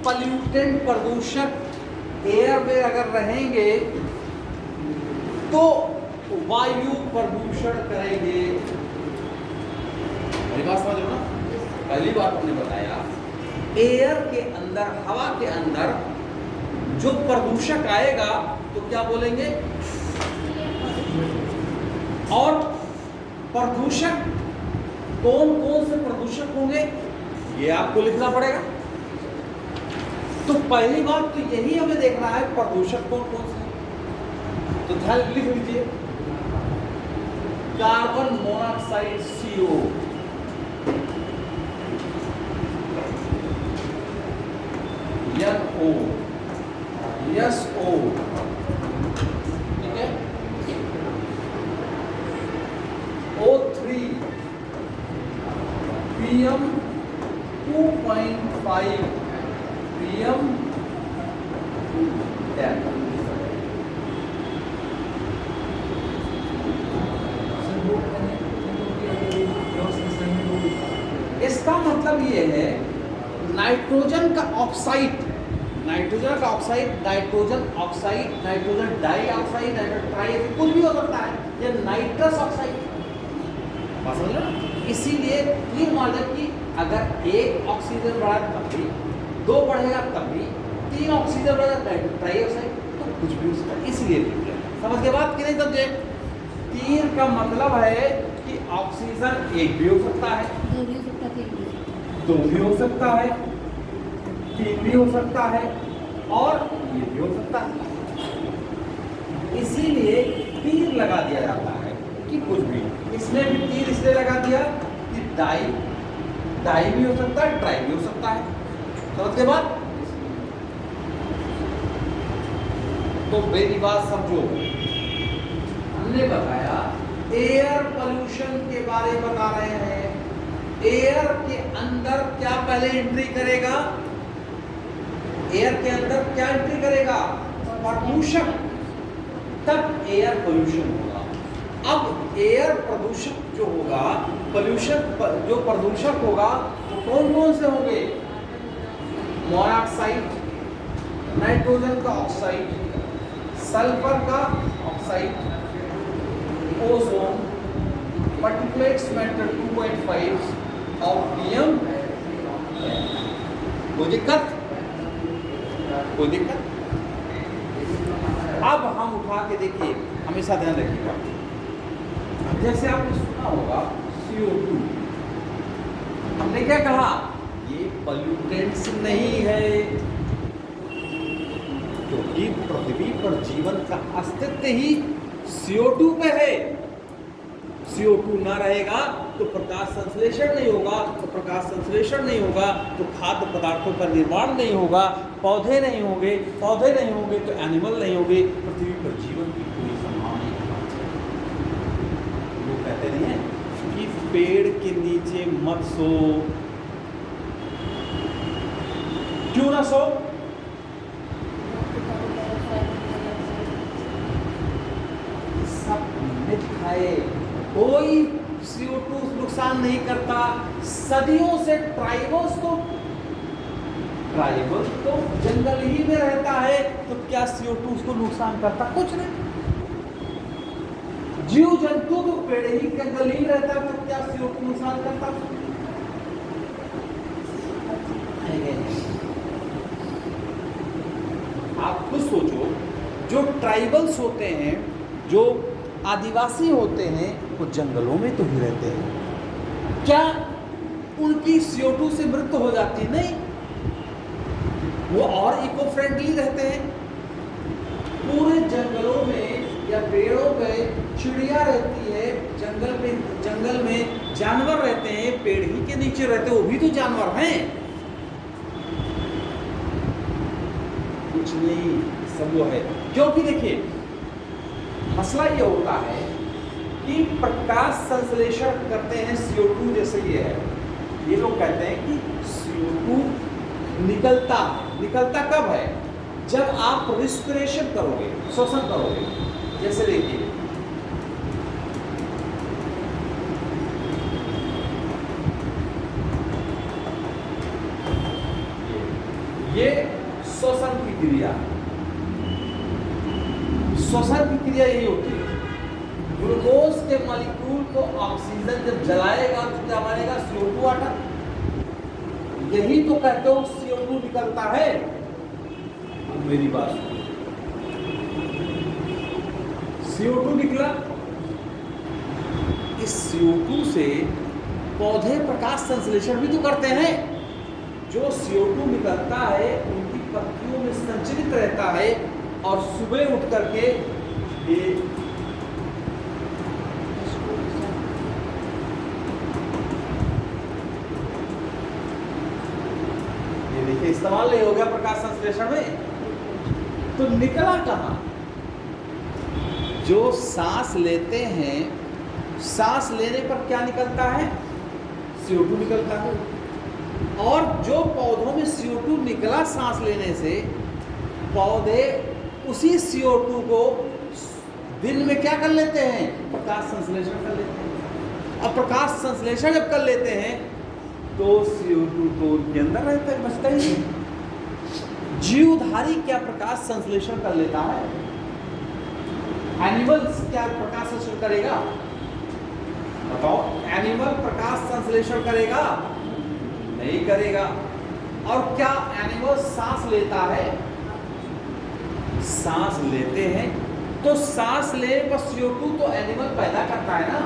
Pollutant प्रदूषक air में अगर रहेंगे तो वायु प्रदूषण करेंगे। मेरी बात समझ लो ना, पहली बार हमने बताया एयर के अंदर, हवा के अंदर जो प्रदूषक आएगा तो क्या बोलेंगे, और प्रदूषक कौन कौन से प्रदूषक होंगे ये आपको लिखना पड़ेगा। तो पहली बात तो यही हमें देखना है प्रदूषक कौन कौन से हैं। तो ध्यान लिख लीजिए, carbon monoxide CO, NO, SO, ठीक है, O3, PM 2.5, PM 10। इसका मतलब ये है नाइट्रोजन का ऑक्साइड, नाइट्रोजन का oxide, nitrogen oxide, nitrogen dioxide, nitrogen try, कुछ भी हो सकता है, या नाइट्रस ऑक्साइड, बात समझ लो ना। इसीलिए तीन मार्जन की अगर एक ऑक्सीजन बढ़ा तब भी, दो बढ़ेगा तब भी, तीन ऑक्सीजन बढ़ेगा ट्राई ऑक्साइड, तो कुछ भी हो सकता है। इसलिए समझ के बात कि नहीं समझे। तीन का मतलब है कि ऑक्सीजन एक भी हो सकता है, दो भी हो सकता है, तीन भी हो सकता है, और ये भी हो सकता है। इसीलिए तीर लगा दिया जाता है कि कुछ भी, इसमें भी तीर इसलिए लगा दिया कि डाई भी हो सकता है, ट्राई भी हो सकता है। समझ के बाद तो मेरी बात समझो, हमने बताया एयर पोल्यूशन के बारे में बता रहे हैं। एयर के अंदर क्या पहले एंट्री करेगा, एयर के अंदर क्या एंट्री करेगा, प्रदूषक, तब एयर पोल्यूशन होगा। अब एयर प्रदूषक जो होगा, पोल्यूशन जो प्रदूषक होगा तो कौन कौन से होंगे, मोनोऑक्साइड, नाइट्रोजन का ऑक्साइड, सल्फर का ऑक्साइड, ओजोन, पार्टिकुलेट्स मैटर 2.5 और PM। कोई दिक्कत, कोई दिक्कत। अब हम उठा के देखिए, हमेशा ध्यान रखिएगा, जैसे आपने सुना होगा CO2, हमने क्या कहा, ये पोल्यूटेंट्स नहीं है, क्योंकि पृथ्वी पर जीवन का अस्तित्व ही CO2 पे है। CO2 ना रहेगा तो प्रकाश संश्लेषण नहीं होगा, तो प्रकाश संश्लेषण नहीं होगा तो खाद्य पदार्थों का निर्माण नहीं होगा, पौधे नहीं होंगे, पौधे नहीं होंगे तो एनिमल नहीं होंगे, पृथ्वी पर जीवन की कोई संभावना नहीं। लोग कहते नहीं है कि पेड़ के नीचे मत सो, क्यों ना सो, सब मिथ है, कोई CO2 नुकसान नहीं करता। सदियों से ट्राइबल्स तो जंगल ही में रहता है, तो क्या CO2 उसको नुकसान करता, कुछ नहीं। जीव जंतु तो पेड़ ही जंगल ही रहता है, तो क्या CO2 नुकसान करता। आप खुद सोचो, जो ट्राइबल्स होते हैं, जो आदिवासी होते हैं, वो जंगलों में तो ही रहते हैं, क्या उनकी CO2 से मृत्यु हो जाती है? नहीं, वो और इको फ्रेंडली रहते हैं। पूरे जंगलों में या पेड़ों पे चिड़िया रहती है, जंगल में जानवर रहते हैं, पेड़ ही के नीचे रहते हैं, वो भी तो जानवर हैं, कुछ नहीं, सब वो है। क्योंकि देखिए मसला ये होता है कि प्रकाश संश्लेषण करते हैं CO2, जैसे ये है, ये लोग कहते हैं कि CO2 निकलता कब है, जब आप रिस्पिरेशन करोगे, श्वसन करोगे। जैसे देखिए ये श्वसन की क्रिया, श्वसन की क्रिया यही होती है। ग्लूकोज के मॉलिक्यूल को ऑक्सीजन जब जलाएगा तो क्या बनेगा? CO2 water. यही तो कहते हो CO2 निकलता है। अब मेरी बात सुनो, CO2 निकला, इस CO2 से पौधे प्रकाश संश्लेषण भी तो करते हैं। जो CO2 निकलता है उनकी पत्तियों में संचरित रहता है और सुबह उठ करके ये देखिए इस्तेमाल नहीं हो गया प्रकाश संश्लेषण में, तो निकला कहां? जो सांस लेते हैं, सांस लेने पर क्या निकलता है? CO2 निकलता है। और जो पौधों में CO2 निकला सांस लेने से, पौधे उसी CO2 को दिन में क्या कर लेते हैं? प्रकाश संश्लेषण कर लेते हैं। अब प्रकाश संश्लेषण जब कर लेते हैं तो CO2 तो उनके अंदर रहता है, बचता ही नहीं। जीवधारी क्या प्रकाश संश्लेषण कर लेता है? एनिमल्स क्या प्रकाश संश्लेषण करेगा? बताओ, एनिमल प्रकाश संश्लेषण करेगा? नहीं करेगा। और क्या एनिमल सांस लेता है? सांस लेते हैं। तो सांस लेने पर CO2 तो एनिमल पैदा करता है ना,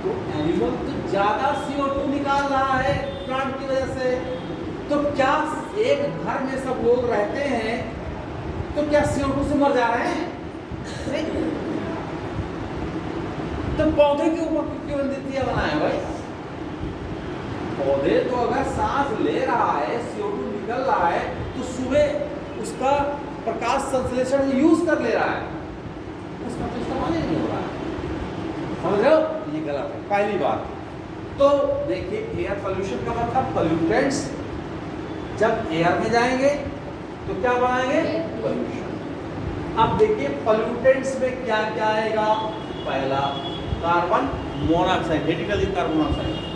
तो एनिमल तो ज्यादा CO2 निकाल रहा है प्लांट की वजह से। तो क्या एक घर में सब लोग रहते हैं तो क्या CO2 से मर जा रहे हैं? नहीं। तो पौधे के ऊपर क्यों नीतियां बनाए भाई? पौधे तो अगर सांस ले रहा है, CO2 निकल रहा है, तो सुबह उसका प्रकाश संश्लेषण यूज कर ले रहा है, उसका तो इस्तेमाल ही नहीं हो रहा है। समझ रहे हो? ये गलत है, पहली बात। तो देखिए, एयर पोल्यूशन का मतलब पोल्यूटेंट्स जब एयर में जाएंगे तो क्या बनाएंगे? पोल्यूशन। अब देखिए पोल्यूटेंट्स में क्या क्या आएगा? पहला कार्बन मोनोऑक्साइड, हेटिकली कार्बन मोनोऑक्साइड।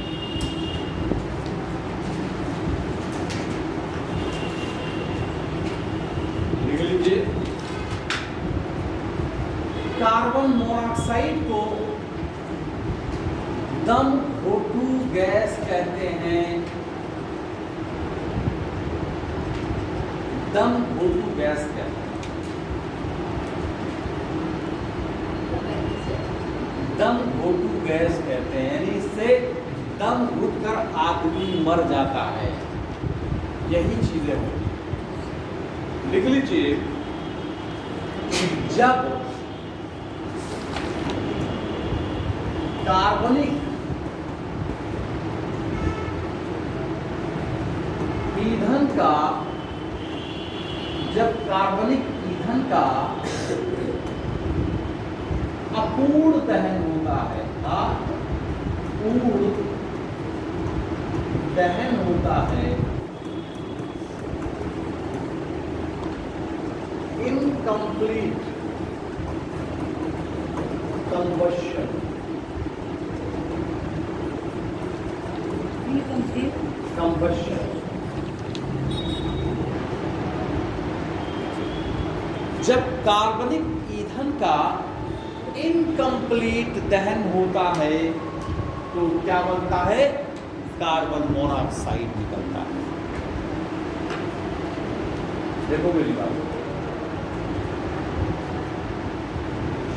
कार्बन मोनोऑक्साइड को दम घोटू गैस कहते हैं। दम घोटू गैस कहते हैं। दम घोटू गैस कहते हैं, यानी इससे दम घुटकर आदमी मर जाता है। यही चीजें होती। लिख लीजिए, जब कार्बनिक ईंधन का अपूर्ण दहन होता है, अपूर्ण दहन होता है, इनकम्प्लीट कंबशन, जब कार्बनिक ईंधन का इनकम्प्लीट दहन होता है तो क्या बनता है? कार्बन मोनोऑक्साइड निकलता है। देखो मेरी बात,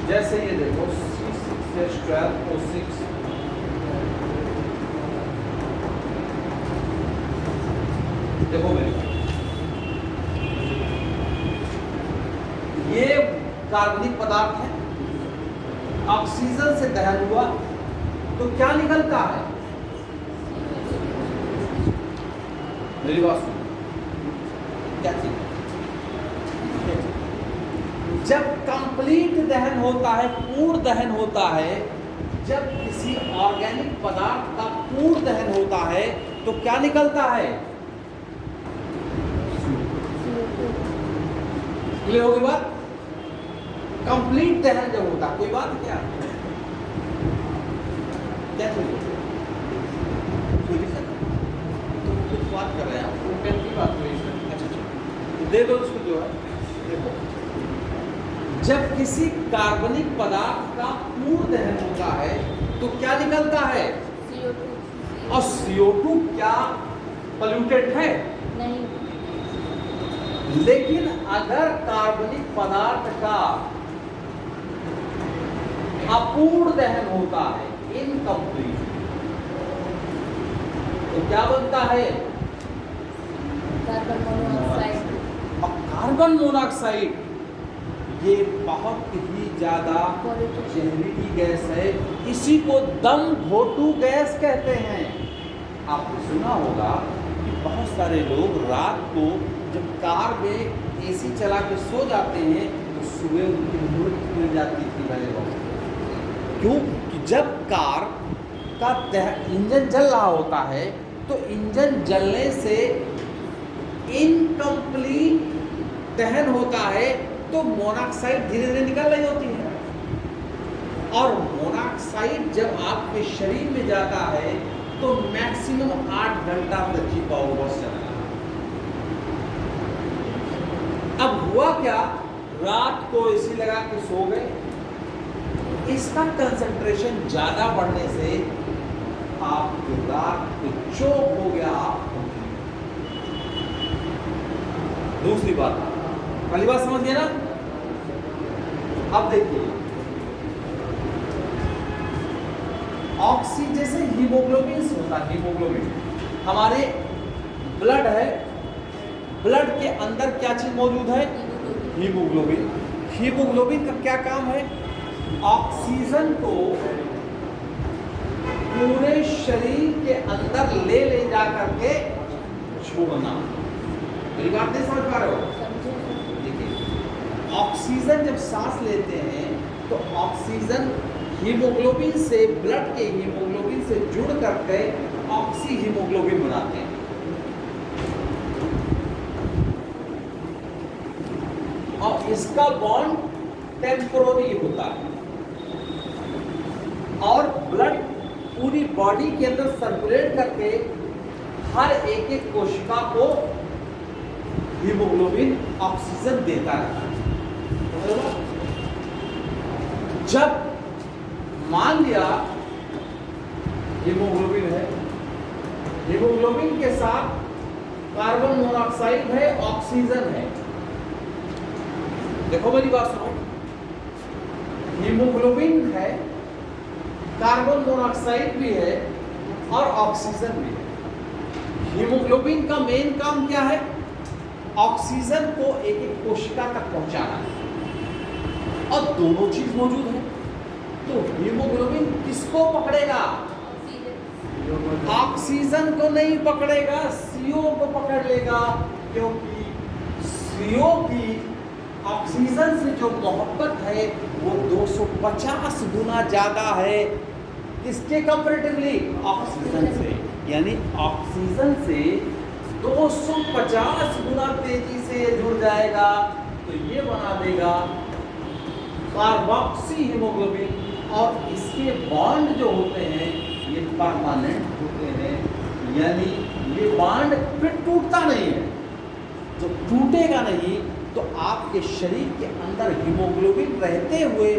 जैसे ये देखो C6H12O6, देखो मेरी बात, ये कार्बनिक पदार्थ है, ऑक्सीजन से दहन हुआ तो क्या निकलता है? मेरी बात सुनो, क्या चीज? जब कंप्लीट दहन होता है, पूर्ण दहन होता है, जब किसी ऑर्गेनिक पदार्थ का पूर्ण दहन होता है तो क्या निकलता है? क्लियर होगी बात? कंप्लीट दहन जब होता है, कोई बात क्या क्या तो कुछ बात कर रहे हैं आप, की बात दे दो उसको जो है। देखो, जब किसी कार्बनिक पदार्थ का पूर्ण दहन होता है तो क्या निकलता है? CO2। और CO2 क्या पॉल्यूटेड है? नहीं। लेकिन अगर कार्बनिक पदार्थ का अपूर्ण दहन होता है, इनकम्प्लीट, तो क्या बनता है? Carbon monoxide. और कार्बन मोनोऑक्साइड ये बहुत ही ज्यादा जहरीली गैस है, इसी को दम घोटू गैस कहते हैं। आपने सुना होगा कि बहुत सारे लोग रात को जब कार में एसी चला के सो जाते हैं तो सुबह उनकी मृत्यु मिल जाती थी। मेरे दोस्त, क्यों? कि जब कार का इंजन जल रहा होता है तो इंजन जलने से इनकम्प्लीट दहन होता है तो मोनोऑक्साइड धीरे धीरे निकल रही होती है, और मोनोऑक्साइड जब आपके शरीर में जाता है तो मैक्सिमम 8 घंटा तक जी पाओगे चलना। अब हुआ क्या, रात को एसी लगा के सो गए, इसका कंसंट्रेशन ज्यादा बढ़ने से आप रात को चोक हो गया। दूसरी बात, पहली बात समझ गए ना? अब देखिए, ऑक्सीजन जैसे हीमोग्लोबिन होता है, हीमोग्लोबिन हमारे ब्लड है, ब्लड के अंदर क्या चीज मौजूद है? हीमोग्लोबिन। हीमोग्लोबिन का क्या काम है? ऑक्सीजन को पूरे शरीर के अंदर ले जा करके छोड़ना। मेरी बात नहीं समझ पा रहे हो? देखिए, ऑक्सीजन जब सांस लेते हैं तो ऑक्सीजन हीमोग्लोबिन से, ब्लड के हीमोग्लोबिन से जुड़ करके ऑक्सी हीमोग्लोबिन बनाते हैं। और इसका बॉन्ड टेम्पोररी होता है, और ब्लड पूरी बॉडी के अंदर सर्कुलेट करके हर एक कोशिका को हीमोग्लोबिन ऑक्सीजन देता है। जब मान लिया हीमोग्लोबिन है, हीमोग्लोबिन के साथ कार्बन मोनोऑक्साइड है, ऑक्सीजन है। देखो मेरी बात सुनो, हीमोग्लोबिन है, कार्बन मोनोऑक्साइड भी है और ऑक्सीजन भी है। हीमोग्लोबिन का मेन काम क्या है? ऑक्सीजन को एक एक कोशिका तक पहुंचाना है, और दोनों चीज मौजूद है। तो हीमोग्लोबिन किसको पकड़ेगा? ऑक्सीजन को नहीं पकड़ेगा, CO को पकड़ लेगा, क्योंकि CO की ऑक्सीजन से जो मोहब्बत है वो 250 गुना ज्यादा है। किसके कंपैरेटिवली? ऑक्सीजन से। यानी ऑक्सीजन से 250 गुना तेजी से जुड़ जाएगा, तो ये बना देगा कार्बोक्सी हीमोग्लोबिन। और इसके बॉन्ड जो होते हैं ये परमानेंट होते हैं, यानी ये बॉन्ड फिर टूटता नहीं है। जब टूटेगा नहीं तो आपके शरीर के अंदर हीमोग्लोबिन रहते हुए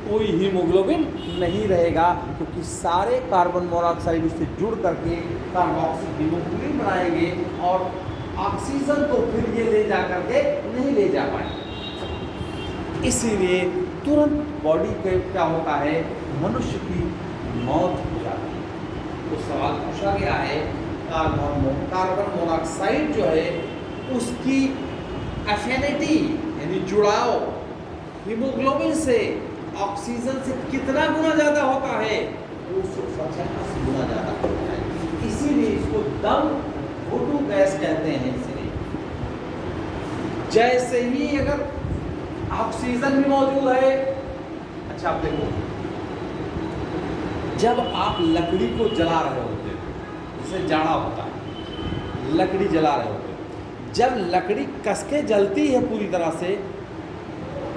कोई हीमोग्लोबिन नहीं रहेगा, क्योंकि सारे कार्बन मोनोऑक्साइड उससे जुड़ करके कार्बोक्सी हीमोग्लोबिन बनाएंगे, और ऑक्सीजन को फिर ये ले जा करके नहीं ले जा पाएंगे। इसीलिए तुरंत बॉडी के क्या होता है, मनुष्य की मौत हो जाती है। तो सवाल पूछा गया है, कार्बन मोनोऑक्साइड जो है उसकी एफिनिटी यानी जुड़ाव हीमोग्लोबिन से ऑक्सीजन से कितना गुना ज्यादा होता है? 250 गुना ज्यादा होता है। इसीलिए इसको दम घोटू गैस कहते हैं। इसलिए जैसे ही अगर ऑक्सीजन भी मौजूद है, अच्छा आप देखो, जब आप लकड़ी को जला रहे होते हैं, जिसे जाड़ा होता है, लकड़ी जला रहे होते हैं, जब लकड़ी कसके जलती है पूरी तरह से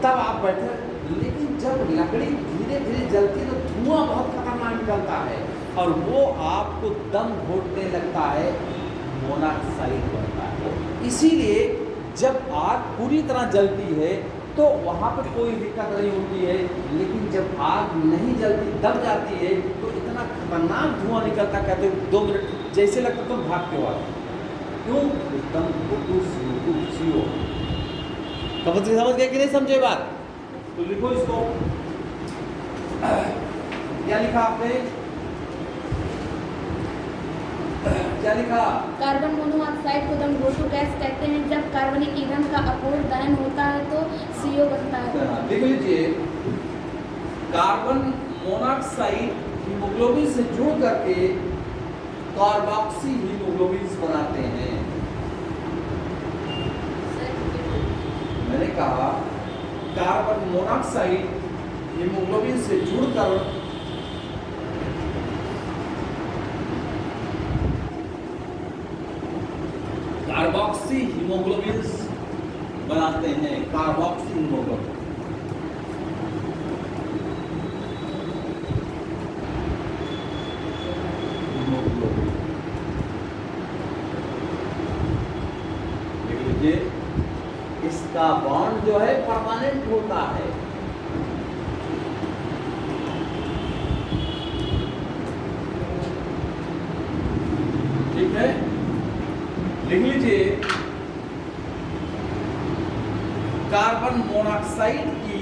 तब आप बैठे, लेकिन जब लकड़ी धीरे धीरे जलती है तो धुआं बहुत खतरनाक निकलता है, और वो आपको दम घोटने लगता है, मोनोऑक्साइड बनता है। इसीलिए जब आग पूरी तरह जलती है तो वहाँ पर कोई दिक्कत नहीं होती है, लेकिन जब आग नहीं जलती, दब जाती है, तो इतना खतरनाक धुआं निकलता, कहते हैं 2 मिनट जैसे लगता तुम भागते हो। क्यों? एकदम CO। समझ गए कि नहीं समझे बात? तो लिखो इसको। क्या लिखा आपने? क्या लिखा? कार्बन मोनोऑक्साइड को हम O2 गैस कहते हैं। जब कार्बनिक ईंधन का अपूर्ण दहन होता है तो CO बनता है। लिख लीजिए, कार्बन मोनोऑक्साइड हीमोग्लोबिन से जुड़ करके कार्बोक्सी हीमोग्लोबिन बनाते हैं। मैंने कहा कार्बन मोनोऑक्साइड हीमोग्लोबिन से जुड़कर कार्बोक्सी हीमोग्लोबिन बनाते हैं। कार्बोक्सी हीमोग्लोबिन देख लीजिए, इसका बॉन्ड जो है परमानेंट होता है। ठीक है, लिख लीजिए, कार्बन मोनोऑक्साइड की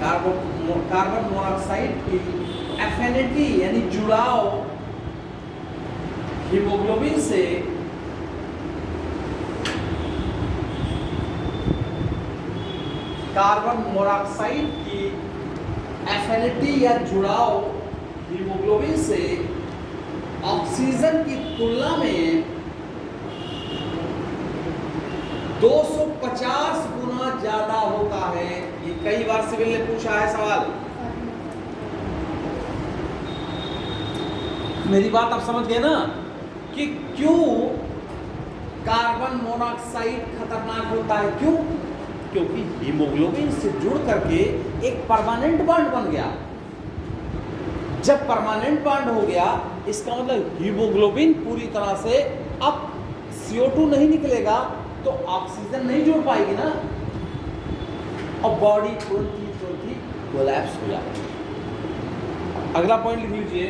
कार्बन मोनोऑक्साइड की एफिनिटी यानी जुड़ाव हीमोग्लोबिन से कार्बन मोनोऑक्साइड की एफिनिटी या जुड़ाव हीमोग्लोबिन से ऑक्सीजन की तुलना में 250 गुना ज्यादा होता है। ये कई बार सिविल ने पूछा है सवाल। मेरी बात आप समझ गए ना कि क्यों कार्बन मोनोऑक्साइड खतरनाक होता है? क्यों? क्योंकि हीमोग्लोबिन से जुड़ करके एक परमानेंट बॉन्ड बन गया। जब परमानेंट बॉन्ड हो गया, इसका मतलब हीमोग्लोबिन पूरी तरह से, अब CO2 नहीं निकलेगा तो ऑक्सीजन नहीं जुड़ पाएगी ना, और बॉडी तुरंत कोलैप्स हो जाएगी। अगला पॉइंट लिख लीजिए,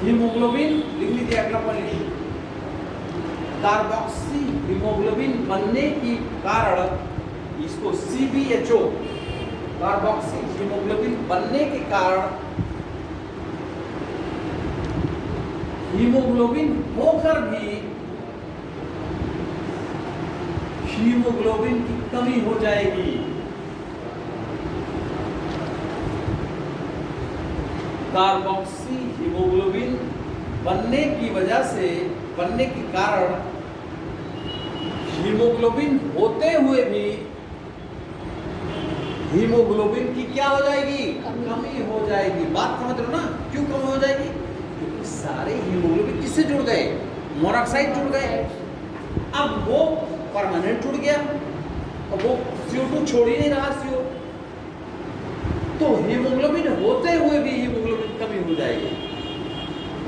हीमोग्लोबिन लिख लीजिए। अगला पॉइंट लिखिए, कार्बोक्सी हीमोग्लोबिन बनने की कारण, इसको CbHO कार्बोक्सी हीमोग्लोबिन बनने के कारण हीमोग्लोबिन होकर भी हीमोग्लोबिन की कमी हो जाएगी। कार्बोक्सी हीमोग्लोबिन बनने की वजह से, बनने के कारण हीमोग्लोबिन होते हुए भी हीमोग्लोबिन की क्या हो जाएगी? कमी हो जाएगी। बात समझ रहे हो ना? क्यों कमी हो जाएगी? क्योंकि सारे हीमोग्लोबिन किससे जुड़ गए? मोनोऑक्साइड जुड़ गए। अब वो परमानेंट जुड़ गया, अब वो CO2 छोड़ ही नहीं रहा, CO, तो हीमोग्लोबिन होते हुए भी हीमोग्लोबिन कमी हो जाएगी।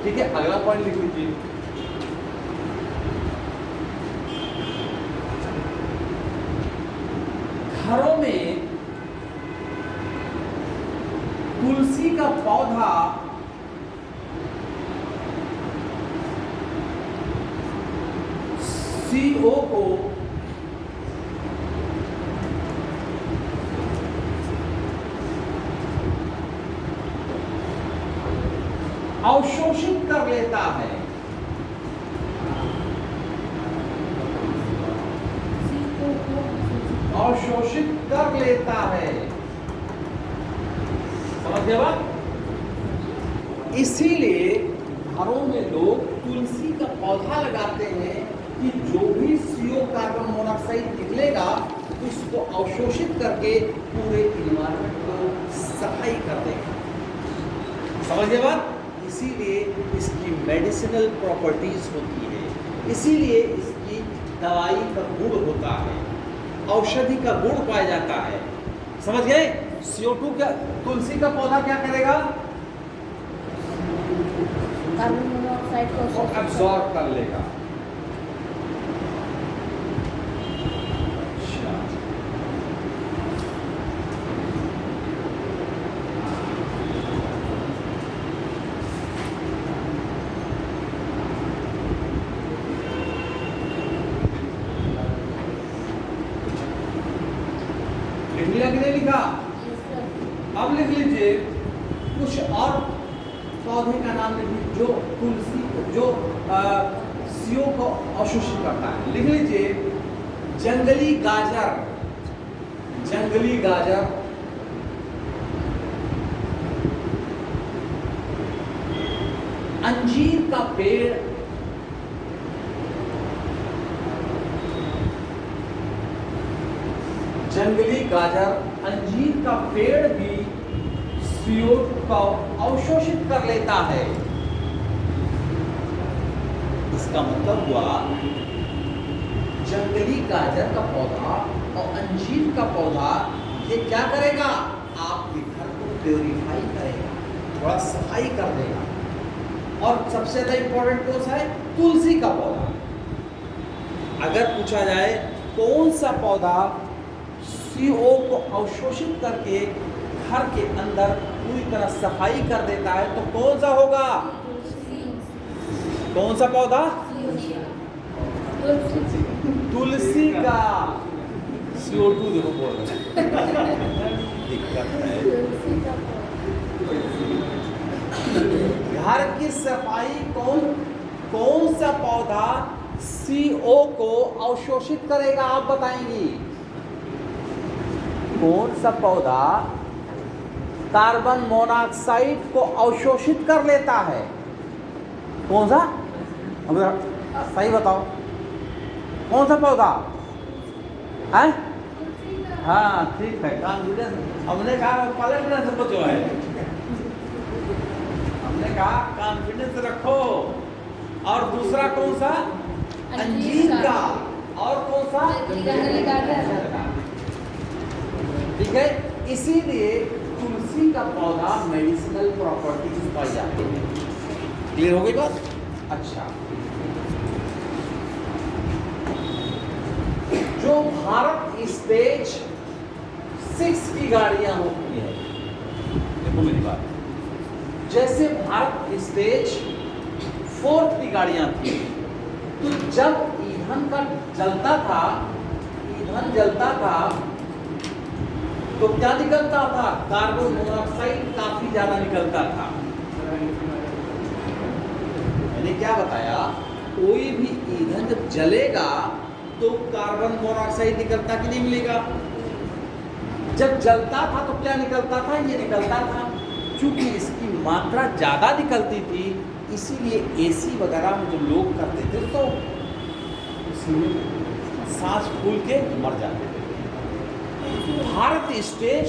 ठीक है, अगला पॉइंट लिख लीजिए, घरों में तुलसी का पौधा CO को अवशोषित कर लेता है। अवशोषित कर लेता है, समझ गए बात? इसीलिए घरों में लोग तुलसी का पौधा लगाते हैं कि जो भी CO कार्बन मोनोऑक्साइड निकलेगा उसको अवशोषित करके पूरे इन्वायरमेंट को सफाई कर देगा। समझ गए बात? इसीलिए इसकी मेडिसिनल प्रॉपर्टीज होती है, इसीलिए इसकी दवाई का गुण होता है, औषधि का गुण पाया जाता है। समझ गए? CO2 क्या, तुलसी का पौधा क्या करेगा? कार्बन मोनोऑक्साइड को एब्जॉर्ब कर लेगा। अच्छा, लिख लिया कि नहीं लिखा? अब लिख लीजिए कुछ और पौधे का नाम लिख लीजिए जो तुलसी, जो CO को अवशोषित करता है। लिख लीजिए जंगली गाजर, जंगली गाजर, अंजीर का पेड़, जंगली गाजर, अंजीर का पेड़ भी CO2 को अवशोषित कर लेता है। इसका मतलब हुआ जंगली गाजर का पौधा और अंजीर का पौधा ये क्या करेगा? आपके घर को प्योरीफाई करेगा, थोड़ा सफाई कर देगा। और सबसे ज्यादा इंपॉर्टेंट कौन सा है? तुलसी का पौधा। अगर पूछा जाए कौन सा पौधा CO को अवशोषित करके घर के अंदर पूरी तरह सफाई कर देता है, तो कौन सा होगा? कौन सा पौधा? तुलसी का। CO2 देखो बोल रहे हैं, दिक्कत है। घर की सफाई कौन सा पौधा CO को अवशोषित करेगा? आप बताएंगी कौन सा पौधा कार्बन मोनोऑक्साइड को अवशोषित कर लेता है? कौन सा? सही बताओ, कौन सा पौधा है? हाँ ठीक है, कॉन्फिडेंस। हमने कहा पलटने से बचो है, हमने कहा कॉन्फिडेंस रखो। और दूसरा कौन सा? अंजीर का। और कौन सा? जंगली गाजर। ठीक है, इसीलिए तुलसी का पौधा मेडिसिनल प्रॉपर्टीज पाई जाती है। क्लियर हो गई बात? अच्छा, जो भारत स्टेज 6 की गाड़ियां होती है, देखो मेरी बात, जैसे भारत स्टेज 4 की गाड़ियां थी, तो जब ईंधन का जलता था, ईंधन जलता था तो क्या निकलता था? कार्बन मोनोऑक्साइड काफी ज्यादा निकलता था। मैंने क्या बताया? कोई भी ईंधन जब जलेगा तो कार्बन मोनोऑक्साइड निकलता कि नहीं मिलेगा? जब जलता था तो क्या निकलता था? ये निकलता था। क्योंकि इसकी मात्रा ज्यादा निकलती थी, इसीलिए AC वगैरह में जो लोग करते थे तो उसमें सांस फूल के मर जाते थे। भारत स्टेज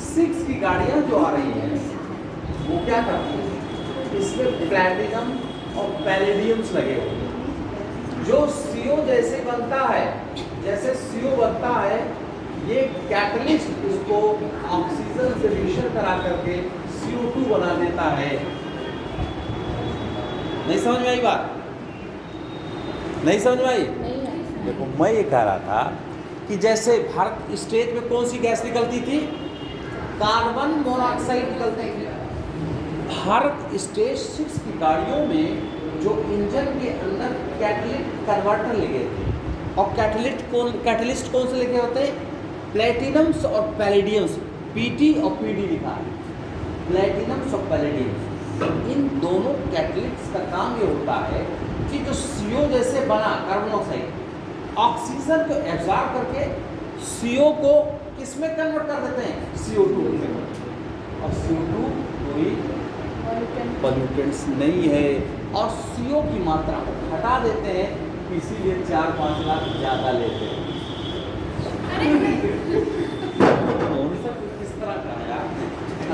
6 की गाड़ियां जो आ रही हैं वो क्या करती हैं? इसमें प्लैटिनम और पैलेडियम्स लगे हुए हैं। जो CO जैसे बनता है, जैसे CO बनता है, ये कैटलिस्ट इसको ऑक्सीजन से रिएक्शन करा करके CO2 बना देता है। नहीं समझ में आई बात? नहीं समझ में आई? देखो मैं ये कह रहा था कि जैसे भारत स्टेज में कौन सी गैस निकलती थी? कार्बन मोनोऑक्साइड निकलती थी। भारत स्टेज 6 की गाड़ियों में जो इंजन के अंदर कैटलिस्ट कन्वर्टर लगे थे, और कैटलिस्ट कौन से लगे होते हैं? प्लेटिनम्स और पैलेडियम्स, PT और PD लिखा है, प्लेटिनम्स और पैलेडियम्स। इन दोनों कैटलिस्ट का काम ये होता है कि जो CO जैसे बना कार्बन मोनोऑक्साइड, ऑक्सीजन को एब्जॉर्ब करके CO को किस में कन्वर्ट कर देते हैं? CO2 में। और CO2 कोई पॉल्यूटेंट्स नहीं है, और CO की मात्रा को हटा देते हैं, इसीलिए 4-5 लाख ज़्यादा लेते हैं। किस तरह का है यार?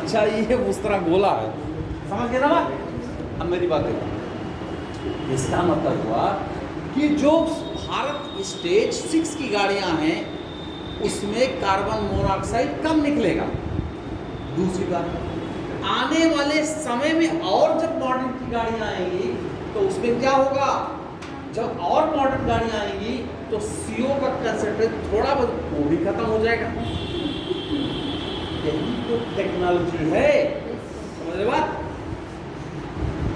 अच्छा, ये उस तरह गोला है, समझ गए ना बात? अब मेरी बात देखो, इसका मतलब हुआ कि जो भारत स्टेज 6 की गाड़ियां हैं उसमें कार्बन मोनोऑक्साइड कम निकलेगा, दूसरी बात, आने वाले समय में और जब मॉडर्न की गाड़ियां आएंगी तो उसमें क्या होगा, जब और मॉडर्न गाड़ियां आएंगी तो CO का कंसेंट्रेट थोड़ा बहुत वो भी खत्म हो जाएगा। यही तो टेक्नोलॉजी है, समझ रहे बात?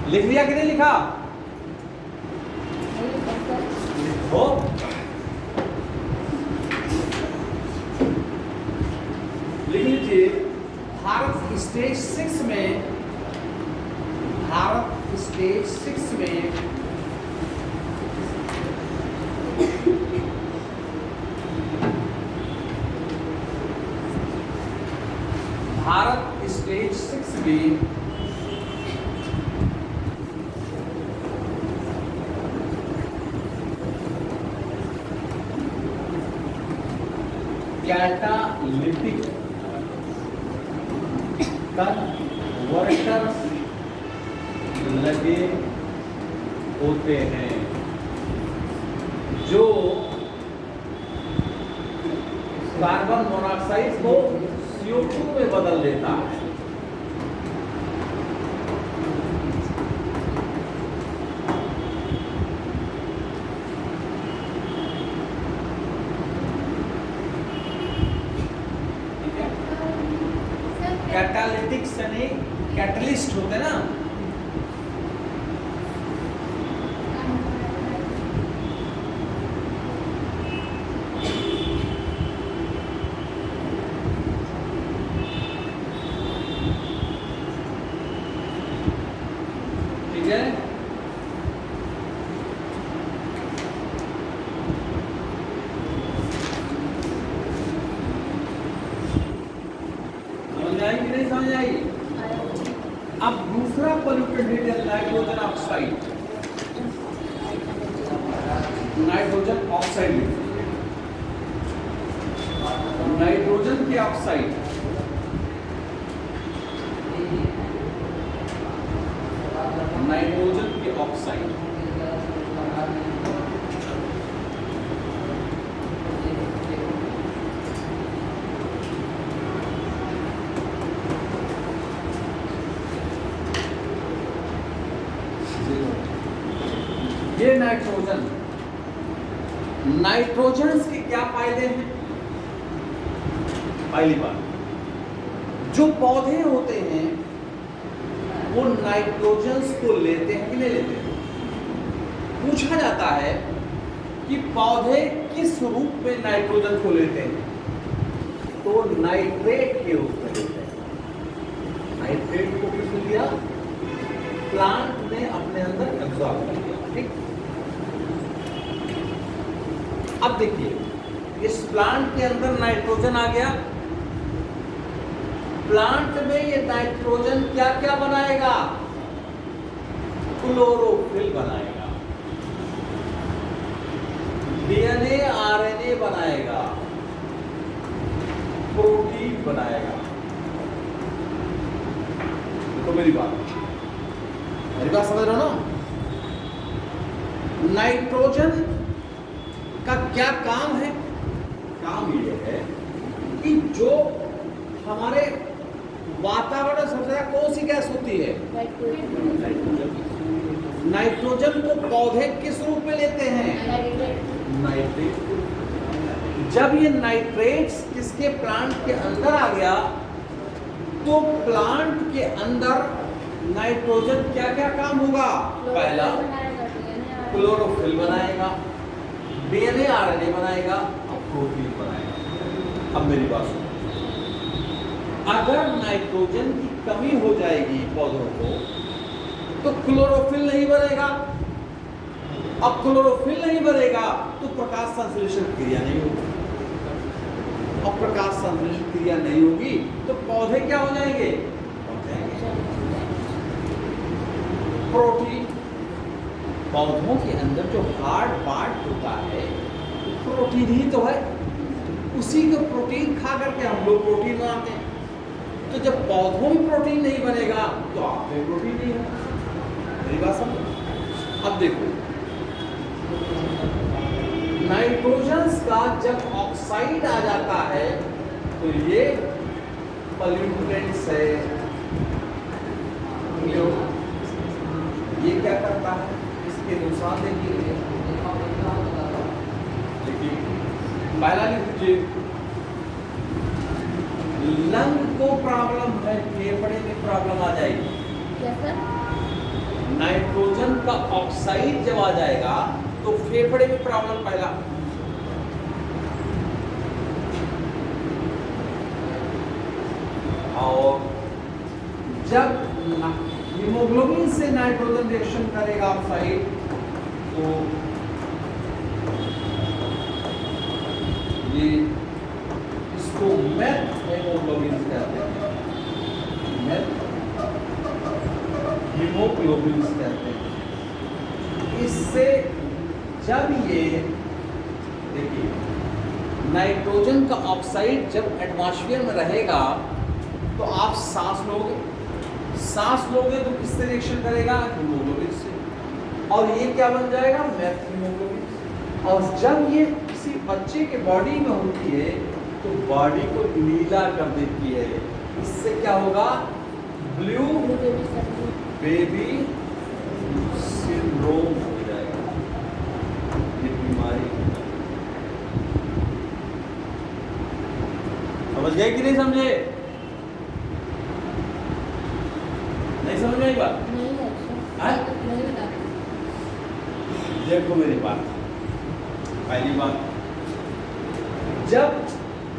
लिख लिया कि नहीं लिखा? लिखो। लिख लीजिए, भारत स्टेज 6 में, भारत स्टेज 6 में भारत स्टेज 6 में कैटालिटिक कन्वर्टर्स लगे होते हैं जो कार्बन मोनोऑक्साइड को CO2 में बदल देता है। कैटालिटिक्स यानी कैटलिस्ट होते ना, ठीक है? समझ आई कि नहीं समझ आई? अब दूसरा पोल्यूटेंट है nitrogen oxide. Nitrogen oxide, nitrogen के ऑक्साइड, नाइट्रोजन के ऑक्साइड ये नाइट्रोजन, नाइट्रोजन के क्या फायदे हैं? पहली बात, जो पौधे होते हैं वो नाइट्रोजन को लेते हैं कि नहीं लेते हैं? पूछा जाता है कि पौधे किस रूप में नाइट्रोजन को लेते हैं, तो नाइट्रेट के रूप में लेते हैं। नाइट्रेट को किसने लिया? प्लांट ने अपने अंदर एब्जॉर्ब कर लिया। ठीक, अब देखिए, इस प्लांट के अंदर नाइट्रोजन आ गया, प्लांट में ये नाइट्रोजन क्या क्या बनाएगा? क्लोरोफिल बनाएगा, DNA RNA बनाएगा, प्रोटीन बनाएगा। देखो मेरी बात समझ रहे हो ना? नाइट्रोजन का क्या काम है? काम ये है कि जो हमारे वातावरण में सबसे ज्यादा कौन सी गैस होती है? नाइट्रोजन को पौधे किस रूप में लेते हैं? नाइट्रेट। जब ये नाइट्रेट्स किसके प्लांट के अंदर आ गया तो प्लांट के अंदर नाइट्रोजन क्या क्या काम होगा? पहला, क्लोरोफिल बनाएगा, DNA RNA बनाएगा और प्रोटीन बनाएगा। अब मेरी बात सुनो, अगर नाइट्रोजन की कमी हो जाएगी पौधों को तो क्लोरोफिल नहीं बनेगा। अब क्लोरोफिल नहीं बनेगा तो प्रकाश संश्लेषण क्रिया नहीं होगी। अब प्रकाश संश्लेषण क्रिया नहीं होगी तो पौधे क्या हो जाएंगे? प्रोटीन, पौधों के अंदर जो हार्ड पार्ट होता है प्रोटीन ही तो है, उसी को प्रोटीन खा करके हम लोग प्रोटीन बनाते हैं। तो जब पौधों में प्रोटीन नहीं बनेगा तो आप में प्रोटीन नहीं है। मेरी बात समझो। अब देखो, नाइट्रोजन का जब ऑक्साइड आ जाता है तो ये पॉल्यूटेंट्स है, ये क्या करता है, इसके नुकसान देखिए। पहला लिख दीजिए, लंग को प्रॉब्लम है, फेफड़े में प्रॉब्लम आ जाएगी। क्या सर? नाइट्रोजन का ऑक्साइड जब आ जाएगा तो फेफड़े में प्रॉब्लम पहला। और जब हीमोग्लोबिन से नाइट्रोजन रिएक्शन करेगा ऑक्साइड तो ये इसको मेथ हीमोग्लोबिन कहते हैं, मेथ हीमोग्लोबिन कहते हैं। इससे जब ये देखिए नाइट्रोजन का ऑक्साइड जब एटमॉस्फेयर में रहेगा तो आप सांस लोगे तो किससे रिएक्शन करेगा, हीमोग्लोबिन से, और ये क्या बन जाएगा, मेथ हीमोग्लोबिन। और जब ये किसी बच्चे के बॉडी में होती है तो बॉडी को नीला कर देती है, इससे क्या होगा, ब्लू बेबी सिंड्रोम हो जाएगा, ये बीमारी। समझ गए कि नहीं समझे? नहीं समझ में आई बात? नहीं। देखो मेरी बात, पहली बात, जब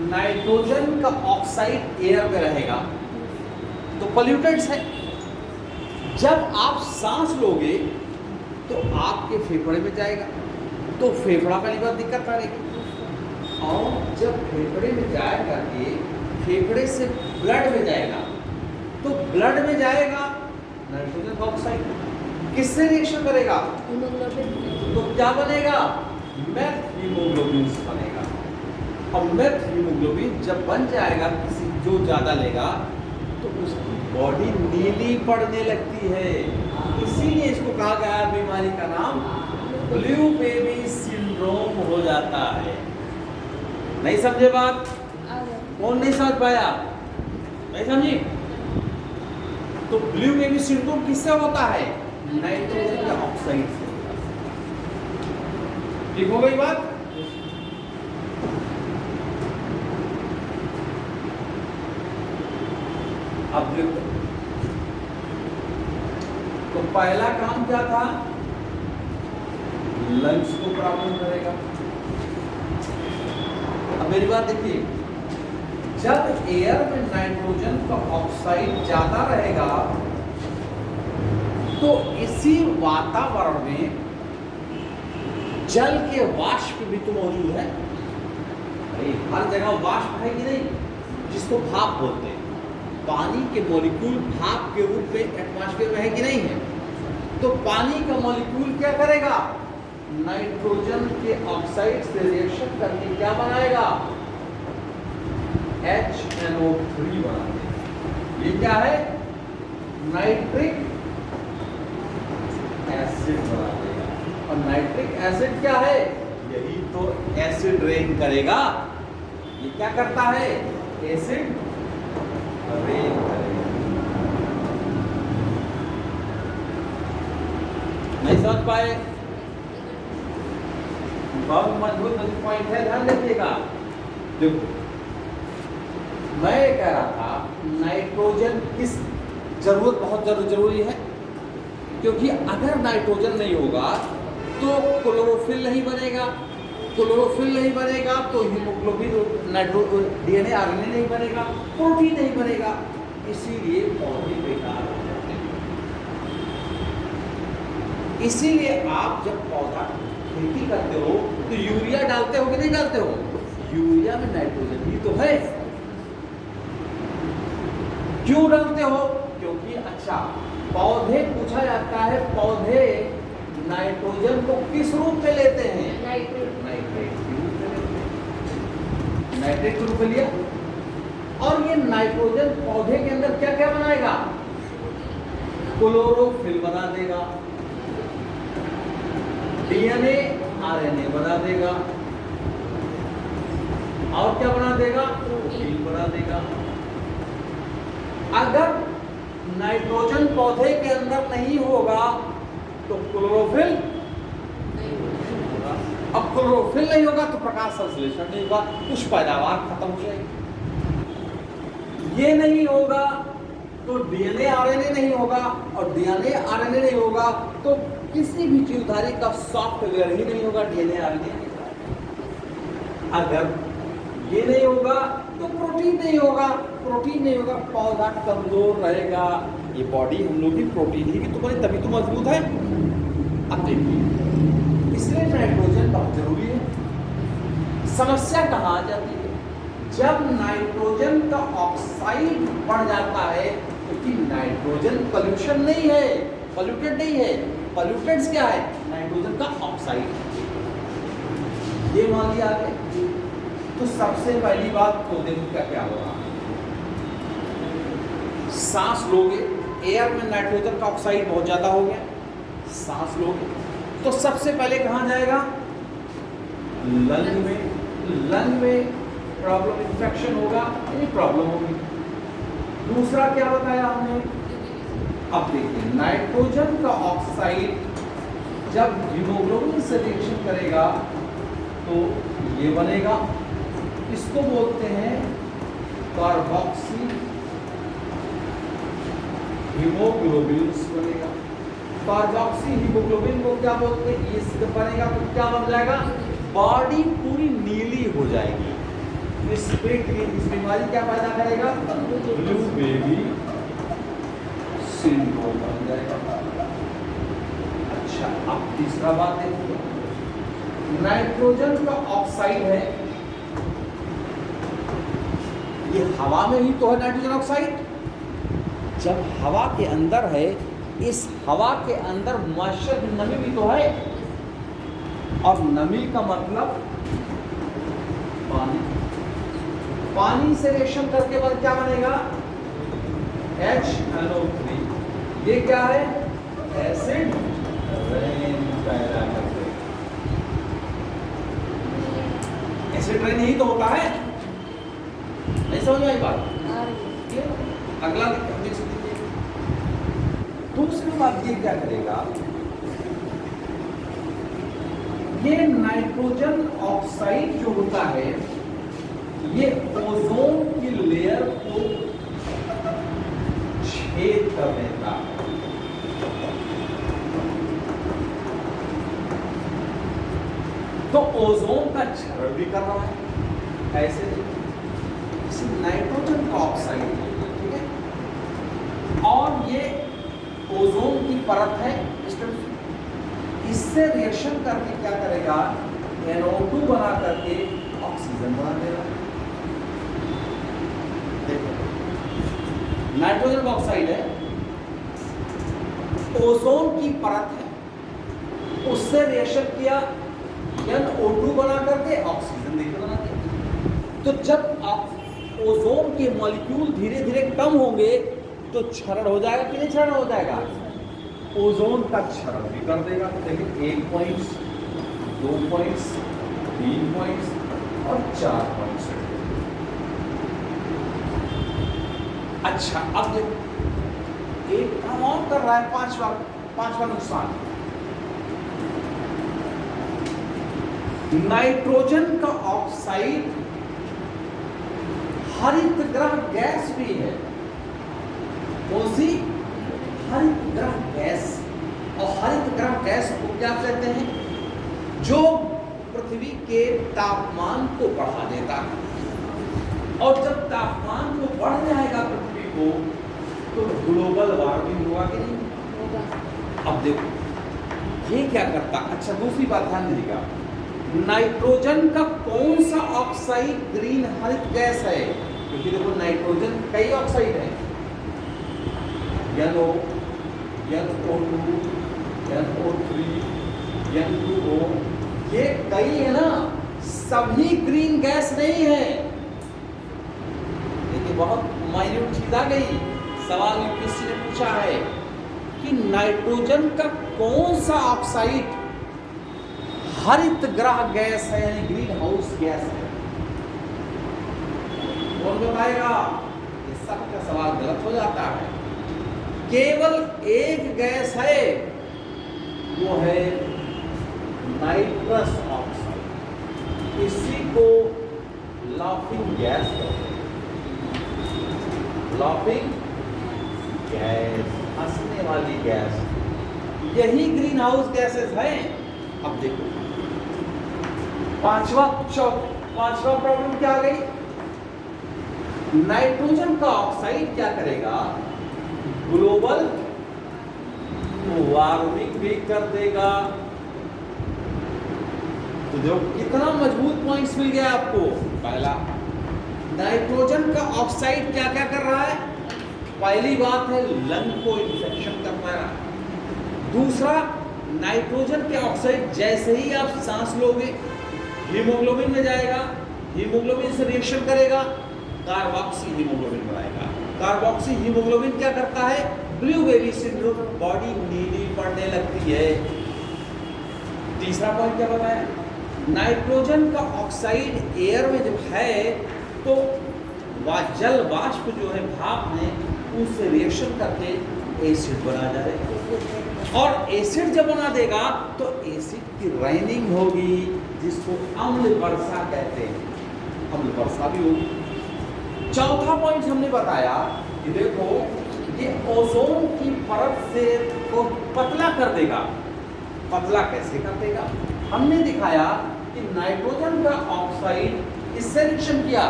नाइट्रोजन का ऑक्साइड एयर में रहेगा तो पॉल्यूटेंट्स है। जब आप सांस लोगे तो आपके फेफड़े में जाएगा तो फेफड़ा पहली बार दिक्कत करेगी, और जब फेफड़े में जाएगा के फेफड़े से ब्लड में जाएगा तो ब्लड में जाएगा नाइट्रोजन ऑक्साइड, किससे रिएक्शन करेगा, हीमोग्लोबिन। तो क्या बनेगा, मेथ हीमोग्लोबिन बनेगा। और मेथ हीमोग्लोबिन जब बन जाएगा, किसी जो ज़्यादा लेगा तो उसकी बॉडी नीली पड़ने लगती है, इसीलिए इसको कहा गया बीमारी का नाम ब्लू बेबी सिंड्रोम हो जाता है। नहीं समझे बात? कौन नहीं समझ पाया? नहीं समझी? तो ब्लू बेबी सिंड्रोम किससे होता है, नाइट्रोजन के ऑक्साइड से। ठीक हो गई बात? अब देखो, तो पहला काम क्या था, लंग्स को प्रॉब्लम करेगा। अब मेरी बात देखिए, जब एयर में नाइट्रोजन का ऑक्साइड ज्यादा रहेगा तो इसी वातावरण में जल के वाष्प भी तो मौजूद है। अरे हर जगह वाष्प है कि नहीं, जिसको भाप बोलते हैं। पानी के मॉलिक्यूल भाप के रूप में एटमॉस्फेयर में है कि नहीं है, तो पानी का मॉलिक्यूल क्या करेगा, नाइट्रोजन के ऑक्साइड से रिएक्शन करके क्या बनाएगा, HNO3 बना देगा। ये क्या है, नाइट्रिक एसिड बना देगा। और नाइट्रिक एसिड क्या है, यही तो एसिड रेन करेगा। ये क्या करता है, एसिड रेन करेगा। नहीं समझ पाए? बहुत मजबूत पॉइंट है, ध्यान रखिएगा। देखो मैं कह रहा था नाइट्रोजन किस जरूरत बहुत जरूरी है, क्योंकि अगर नाइट्रोजन नहीं होगा तो क्लोरोफिल नहीं बनेगा, क्लोरोफिल नहीं बनेगा तो हीमोग्लोबिन डीएनए आरएनए नहीं बनेगा, प्रोटीन नहीं बनेगा, इसीलिए पौधे बेकार हो जाते हैं। इसीलिए आप जब पौधा खेती करते हो तो यूरिया डालते हो कि नहीं डालते हो, यूरिया में नाइट्रोजन भी तो है। क्यों डालते हो, क्योंकि अच्छा पौधे पूछा जाता है, पौधे नाइट्रोजन को किस रूप में लेते हैं, नाइट्रेट के रूप में लेते हैं, नाइट्रेट के रूप में लिया। और ये नाइट्रोजन पौधे के अंदर क्या क्या बनाएगा, क्लोरोफिल बना देगा, डीएनए आरएनए बना देगा, और क्या बना देगा, प्रोटीन बना देगा। अगर नाइट्रोजन पौधे के अंदर नहीं होगा तो क्लोरोफिल अब क्लोरोफिल नहीं होगा तो प्रकाश संश्लेषण नहीं होगा, कुछ पैदावार खत्म हो जाएगी। ये नहीं होगा तो डीएनए आरएनए नहीं होगा, और डीएनए आरएनए नहीं होगा तो किसी भी जीवधारी का सॉफ्टवेयर ही नहीं होगा, डीएनए आरएनए नहीं होगा। अगर ये नहीं होगा तो प्रोटीन नहीं होगा, प्रोटीन नहीं होगा, पौधा कमजोर रहेगा। ये बॉडी हम लोग की प्रोटीन ही की तो बनी, तभी तो मजबूत है। अब देखिए, इसलिए नाइट्रोजन बहुत जरूरी है। समस्या कहाँ आ जाती है? जब नाइट्रोजन का ऑक्साइड बढ़ जाता है, क्योंकि नाइट्रोजन पॉल्यूशन नहीं है, पॉल्यूटेड नहीं है। पॉल्यूटेंट्स क्या है? नाइट्रोजन का ऑक्साइड। ये मान लिया आगे, तो सबसे पहली बात पौधे का क्या होगा? सांस लोगे, एयर में नाइट्रोजन का ऑक्साइड बहुत ज्यादा हो गया, सांस लोगे तो सबसे पहले कहाँ जाएगा? लंग में। लंग में प्रॉब्लम, इन्फेक्शन होगा, यानी प्रॉब्लम होगी। दूसरा क्या बताया हमने? अब देखिए, नाइट्रोजन का ऑक्साइड जब हीमोग्लोबिन से रिएक्शन करेगा तो ये बनेगा, इसको बोलते हैं कार्बोक्सी हीमोग्लोबिन बनेगा। कार्बोक्सी हीमोग्लोबिन को क्या बोलते हैं? ये बनेगा तो क्या बन जाएगा? बॉडी पूरी नीली हो जाएगी। इस बीमारी क्या पैदा करेगा? ब्लू बेबी सिंड्रोम बन जाएगा। अच्छा, अब तीसरा बात देखिए, नाइट्रोजन का ऑक्साइड है, ये हवा में ही तो है नाइट्रोजन ऑक्साइड। जब हवा के अंदर है, इस हवा के अंदर मॉइस्चर, नमी भी तो है, और नमी का मतलब पानी। पानी से रिएक्शन करके बाद क्या बनेगा? HNO3। ये क्या है? एसिड रेन पैदा करते हैं। एसिड रेन ही तो होता है, नहीं समझ में आई बात? अगला देख सकते। दूसरी बात ये क्या करेगा? ये नाइट्रोजन ऑक्साइड जो होता है, ये ओजोन की लेयर को छेद कर देता है। तो ओजोन का क्षरण भी कर रहा है। ऐसे नाइट्रोजन का ऑक्साइड, ठीक है, और ये ओजोन की परत है, इससे रिएक्शन करके क्या करेगा? NO2 बना करके ऑक्सीजन बना देगा। देखो, नाइट्रोजन ऑक्साइड है, ओजोन की परत है, उससे रिएक्शन किया, NO2 बना करके ऑक्सीजन देकर बना दिया। तो जब आप ओजोन के मॉलिक्यूल धीरे धीरे कम होंगे तो क्षरण हो जाएगा कि नहीं? क्षरण हो जाएगा। ओजोन का क्षरण भी कर देगा। देखिए, 1 पॉइंट, 2 पॉइंट्स, 3 पॉइंट्स और 4 पॉइंट्स। अच्छा, अब देखो, एक काम और कर रहा है, पांचवा नुकसान। नाइट्रोजन का ऑक्साइड हरित ग्रह गैस भी है। कौन सी? हरित ग्रह गैस। और हरित ग्रह गैस को क्या कहते हैं? जो पृथ्वी के तापमान को बढ़ा देता है। और जब तापमान को बढ़ जाएगा पृथ्वी को, तो ग्लोबल वार्मिंग होगा कि नहीं होगा? अब देखो, ये क्या करता? अच्छा, दूसरी बात ध्यान दीजिएगा, नाइट्रोजन का कौन सा ऑक्साइड ग्रीन हरित गैस है? क्योंकि देखो, नाइट्रोजन कई ऑक्साइड है, NO, NO2, NO3, N2O, ये कई है ना, सभी ग्रीन गैस नहीं है। देखिए, बहुत माइन्यूट चीज आ गई। सवाल यूपीएससी ने पूछा है कि नाइट्रोजन का कौन सा ऑक्साइड हरित ग्रह गैस है, यानी ग्रीन हाउस गैस है? कौन बताएगा? ये सबका सवाल गलत हो जाता है। केवल एक गैस है, वो है नाइट्रस ऑक्साइड। इसी को लाफिंग गैस कहते हैं। लाफिंग गैस, हंसने वाली गैस, यही ग्रीन हाउस गैसेस हैं। अब देखो पांचवा प्रॉब्लम क्या आ गई? नाइट्रोजन का ऑक्साइड क्या करेगा? ग्लोबल वार्मिंग भी कर देगा। तो जो कितना मजबूत पॉइंट्स मिल गया आपको। पहला, नाइट्रोजन का ऑक्साइड क्या क्या कर रहा है? पहली बात है लंग को इन्फेक्शन कर पा रहा है। दूसरा, नाइट्रोजन के ऑक्साइड जैसे ही आप सांस लोगे हीमोग्लोबिन में जाएगा, हीमोग्लोबिन से रिएक्शन करेगा, कार्बोक्सी हीमोग्लोबिन बनाएगा। कार्बोक्सी हीमोग्लोबिन क्या करता है? ब्लू बेबी सिंड्रोम, बॉडी नीली पड़ने लगती है। तीसरा पॉइंट क्या बताया? नाइट्रोजन का ऑक्साइड एयर में जब है तो जल वाष्प जो है भाप में उससे रिएक्शन करके एसिड बना जाएगा, और एसिड जब बना देगा तो एसिड की रेनिंग होगी, जिसको अम्ल वर्षा कहते हैं। अम्ल वर्षा भी होगी। चौथा पॉइंट हमने बताया कि देखो ये ओजोन की परत से को पतला कर देगा। पतला कैसे कर देगा? हमने दिखाया कि नाइट्रोजन का ऑक्साइड इससे रिएक्शन किया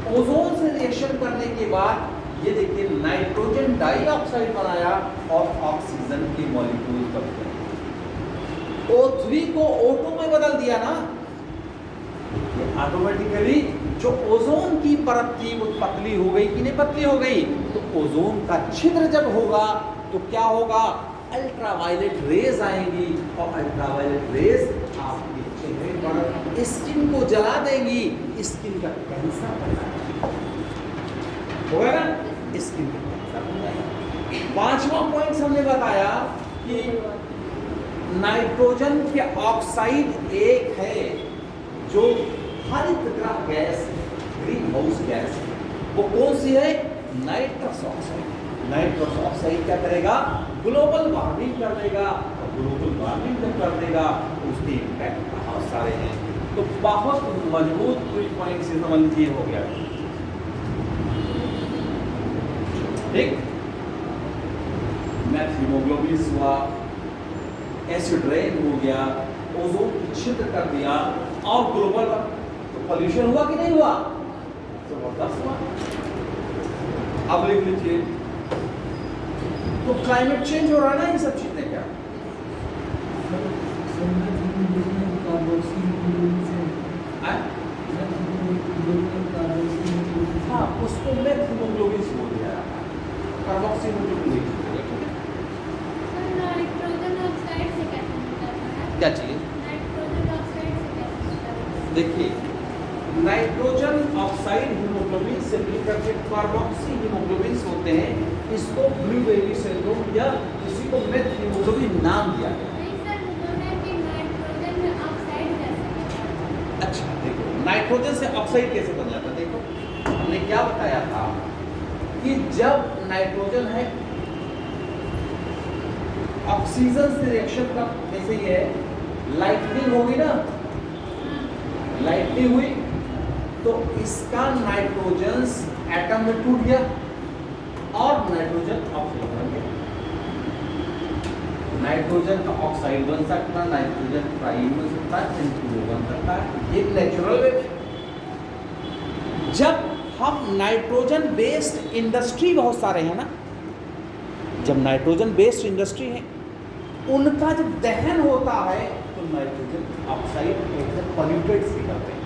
ओजोन से रिएक्शन करने के बाद ये देखिए नाइट्रोजन डाइऑक्साइड बनाया और ऑक्सीजन के मॉलिक्यूल बन गए। O3 को O2 में बदल दिया ना, ऑटोमेटिकली जो ओजोन की परत थी वो पतली हो गई कि नहीं पतली हो गई? तो ओजोन का छिद्र जब होगा तो क्या होगा? अल्ट्रावायलेट रेज आएंगी, और अल्ट्रावायलेट रेज आपके चेहरे पर स्किन को जला देंगी। स्किन का कैंसर होगा ना, स्किन का कैंसर हो जाएगा। पांचवा पॉइंट हमने बताया कि नाइट्रोजन के ऑक्साइड एक है जो हरित गृह गैस, ग्रीन हाउस गैस, वो कौन सी है? Nitrous oxide. नाइट्रस ऑक्साइड क्या करेगा? ग्लोबल वार्मिंग कर देगा, और ग्लोबल वार्मिंग जब कर देगा तो उसके इम्पैक्ट बहुत सारे हैं। तो बहुत मजबूत कोई पॉइंट से समझ लीजिए हो गया। ठीक, मैथ हीमोग्लोबिन हुआ, एसिड रेन हो गया, ओजोन की छिद्र कर दिया, और ग्लोबल तो पॉल्यूशन हुआ कि नहीं हुआ? जबरदस्त हुआ। अब लिख लीजिए, तो क्लाइमेट चेंज हो रहा है ना, ये सब चीजें क्या? हाँ, उसको मैथ हीमोग्लोबिन से बोल दिया, कार्बोक्सी हीमोग्लोबिन। क्या चाहिए? देखिए, नाइट्रोजन ऑक्साइड हीमोग्लोबिन से मिलकर के कार्बोक्सी हीमोग्लोबिन होते हैं। इसको ब्लू बेबी सिंड्रोम या किसी को मेथ हीमोग्लोबिन नाम दिया गया। अच्छा देखो, नाइट्रोजन से ऑक्साइड कैसे बन जाता है? देखो हमने क्या बताया था कि जब नाइट्रोजन है ऑक्सीजन से रिएक्शन का, जैसे ये लाइटनिंग होगी ना, लाइटनिंग हुई तो इसका नाइट्रोजन एटम में टूट गया और नाइट्रोजन ऑक्साइड बन गया। नाइट्रोजन का ऑक्साइड बन सकता है, नाइट्रोजन ट्राइन बन सकता है, N2O बन सकता है, ये नेचुरल वे। जब हम नाइट्रोजन बेस्ड इंडस्ट्री बहुत सारे हैं ना, जब नाइट्रोजन बेस्ड इंडस्ट्री है उनका जब दहन होता है तो नाइट्रोजन ऑक्साइड एकदम पॉल्यूटेड निकलते हैं।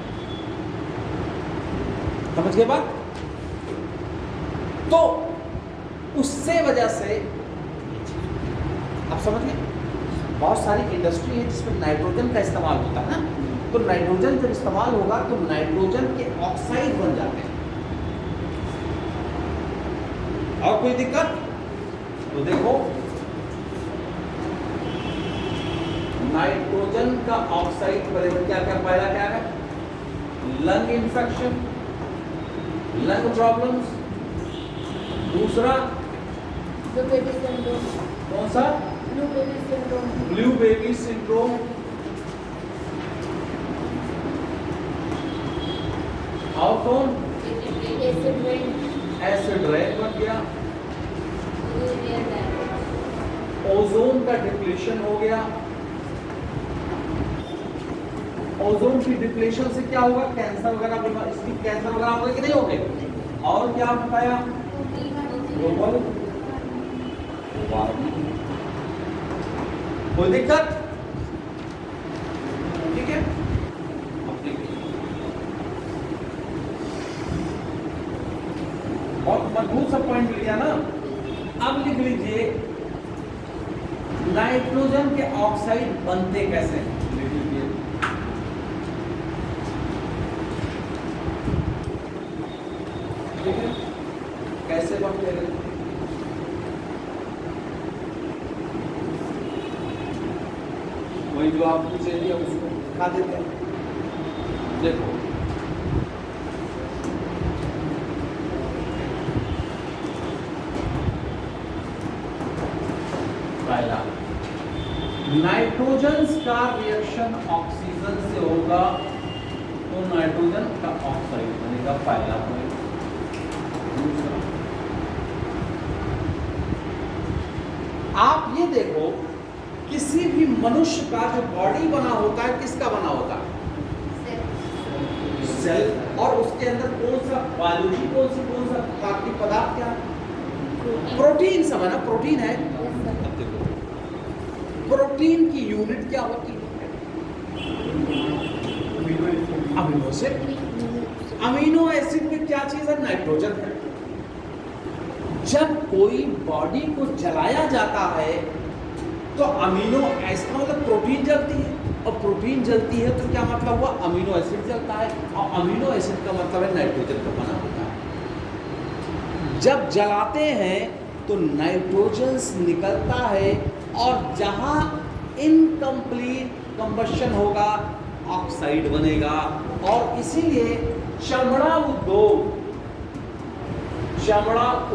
समझ गए बात? तो उससे वजह से आप समझ गए, बहुत सारी इंडस्ट्री है जिसमें नाइट्रोजन का इस्तेमाल होता है ना, तो नाइट्रोजन जब इस्तेमाल होगा तो नाइट्रोजन के ऑक्साइड बन जाते हैं। और कोई दिक्कत? तो देखो, नाइट्रोजन का ऑक्साइड क्या क्या, पहला क्या है? Lung infection, lung problems. दूसरा ब्लू बेबी सिंड्रोम। कौन सा? Blue baby syndrome. Blue baby syndrome. और कौन? Acid rain. एसिड रेन बन गया। ओजोन का डिप्लीशन हो गया। ओजोन की डिप्लीशन से क्या होगा? कैंसर वगैरह, इसकी कैंसर वगैरह होगा कि नहीं होंगे? और क्या बताया? Global warming. कोई दिक्कत? ठीक है, अब देखिए और मजबूत सा पॉइंट लिया ना। अब लिख लीजिए नाइट्रोजन के ऑक्साइड बनते कैसे हैं? लिख लीजिए। ठीक है, कैसे बनते हैं? वही जो आप पूछे दिया उसको दिखा देते हैं। देखो पहला, नाइट्रोजन का रिएक्शन ऑक्सीजन से होगा तो नाइट्रोजन का ऑक्साइड बनेगा, पहला पॉइंट। दूसरा, आप ये देखो किसी भी मनुष्य का जो बॉडी बना होता है किसका बना होता है? सेल। और उसके अंदर कौन सा बायोलॉजी, कौन सा ताकती पदार्थ क्या? प्रोटीन। समझना, प्रोटीन है। प्रोटीन की यूनिट क्या होती है? Amino acid. अमीनो एसिड में क्या चीज है? नाइट्रोजन है। जब कोई बॉडी को जलाया जाता है तो अमीनो एसिड मतलब प्रोटीन जलती है, और प्रोटीन जलती है तो क्या मतलब हुआ? अमीनो एसिड जलता है, और अमीनो एसिड का मतलब है नाइट्रोजन का बना होता है। जब जलाते हैं तो नाइट्रोजन निकलता है, और जहां इनकम्प्लीट कंबशन होगा ऑक्साइड बनेगा। और इसीलिए चमड़ा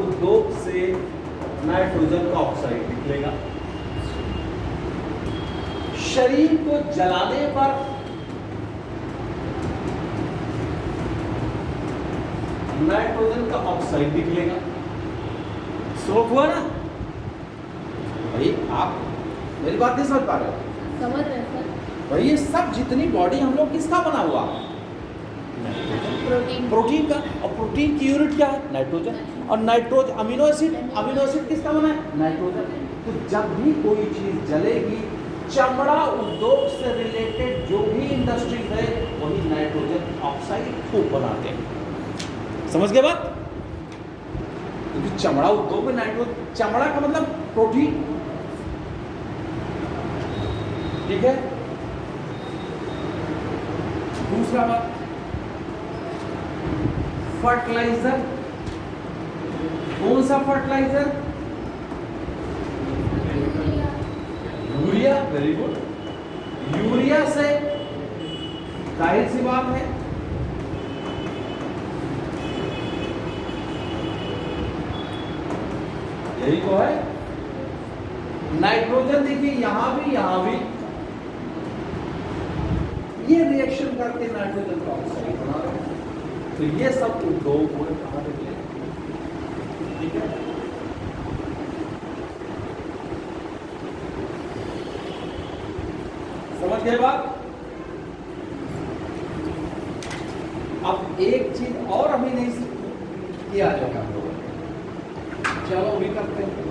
उद्योग से नाइट्रोजन का ऑक्साइड निकलेगा। शरीर को जलाने पर नाइट्रोजन का ऑक्साइड निकलेगा। स्रोत हुआ ना भाई? आप मेरी बात नहीं समझ पा रहे हो? समझ रहे हैं सर? भाई ये सब जितनी बॉडी हम लोग किसका बना हुआ? प्रोटीन। प्रोटीन का। और प्रोटीन की यूनिट क्या है? नाइट्रोजन। और नाइट्रोजन, अमीनो एसिड किसका बना है? नाइट्रोजन। तो जब भी कोई चीज जलेगी, चमड़ा उद्योग से रिलेटेड जो भी इंडस्ट्रीज है वही नाइट्रोजन ऑक्साइड खूब बनाते हैं। समझ गए बात? क्योंकि चमड़ा उद्योग में नाइट्रोजन, चमड़ा का मतलब प्रोटीन। ठीक है। दूसरा बात, फर्टिलाइजर। कौन सा fertiliser? Urea. Very good. Urea से जाहिर सी बात है यही तो है नाइट्रोजन। देखिए यहां भी ये रिएक्शन करके नाइट्रोजन का ऑक्साइड बना रहे हैं। तो ये सब उद्योग हुए कहां निकले? ठीक है। समझ गए बात? अब एक चीज और अभी नहीं किया जाएगा हम लोगों ने, चलो अभी करते हैं।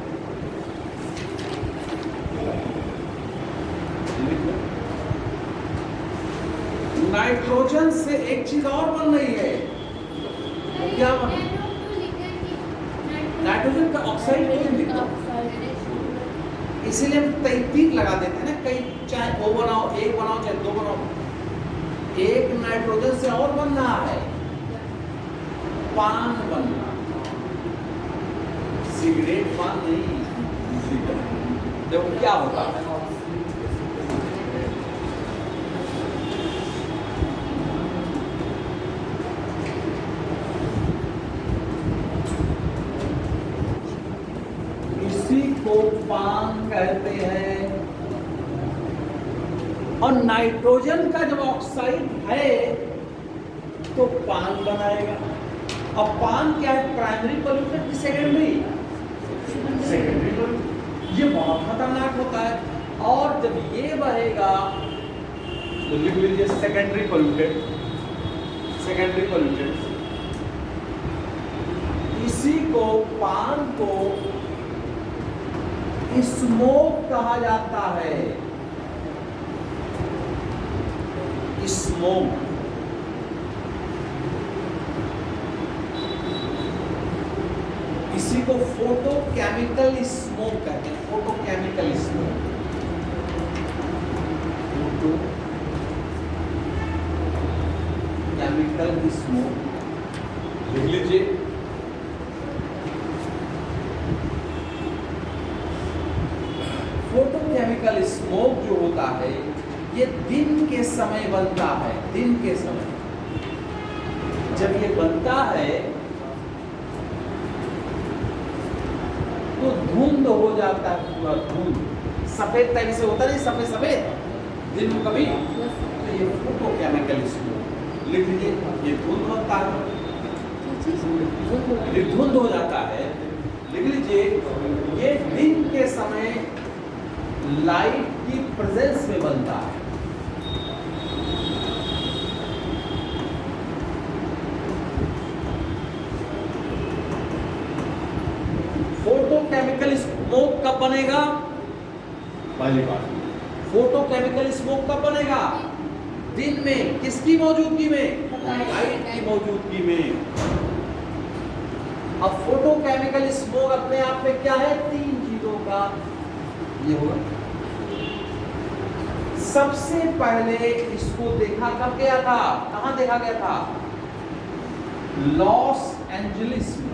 नाइट्रोजन से एक चीज और बन रही है, क्या बन? नाइट्रोजन का ऑक्साइड नहीं लिखा, इसीलिए हम 33 लगा देते हैं ना। कई चाहे ओ बनाओ, एक बनाओ, चाहे दो बनाओ, एक नाइट्रोजन से और बन रहा है, पान बन रहा, सिगरेट पान नहीं। देखो क्या होता है, पान कहते हैं। और नाइट्रोजन का जब ऑक्साइड है तो पान बनाएगा। अब पान क्या है, प्राइमरी पोल्यूटेंट की सेकेंडरी पोल्यूटेंट। ये बहुत खतरनाक होता है। और जब ये बहेगा तो लिख लीजिए सेकेंडरी पोल्यूटेंट। इसी को, पान को स्मोक कहा जाता है। स्मोक। इसी को फोटोकेमिकल स्मोक कहते हैं। फोटोकेमिकल स्मोक, केमिकल स्मोक लिख लीजिए। फोटोकेमिकल स्मोक जो होता है ये दिन के समय बनता है। दिन के समय जब ये बनता है तो धुंध हो जाता है, पूरा धुंध सफेद टाइप से होता नहीं, सफेद सफेद दिन में कभी। तो ये फोटोकेमिकल स्मोक लिख लीजिए। ये धुंध होता है, ये धुंध हो जाता है, लिख लीजिए। ये दिन के समय लाइट की प्रेजेंस में बनता है। फोटोकेमिकल स्मोक कब बनेगा? पहली बात, फोटोकेमिकल स्मोक कब बनेगा? दिन में। किसकी मौजूदगी में? लाइट की मौजूदगी में। अब फोटोकेमिकल स्मोक अपने आप में क्या है? तीन चीजों का ये होगा। सबसे पहले इसको देखा कब गया था? कहां देखा गया था? लॉस एंजलिस में।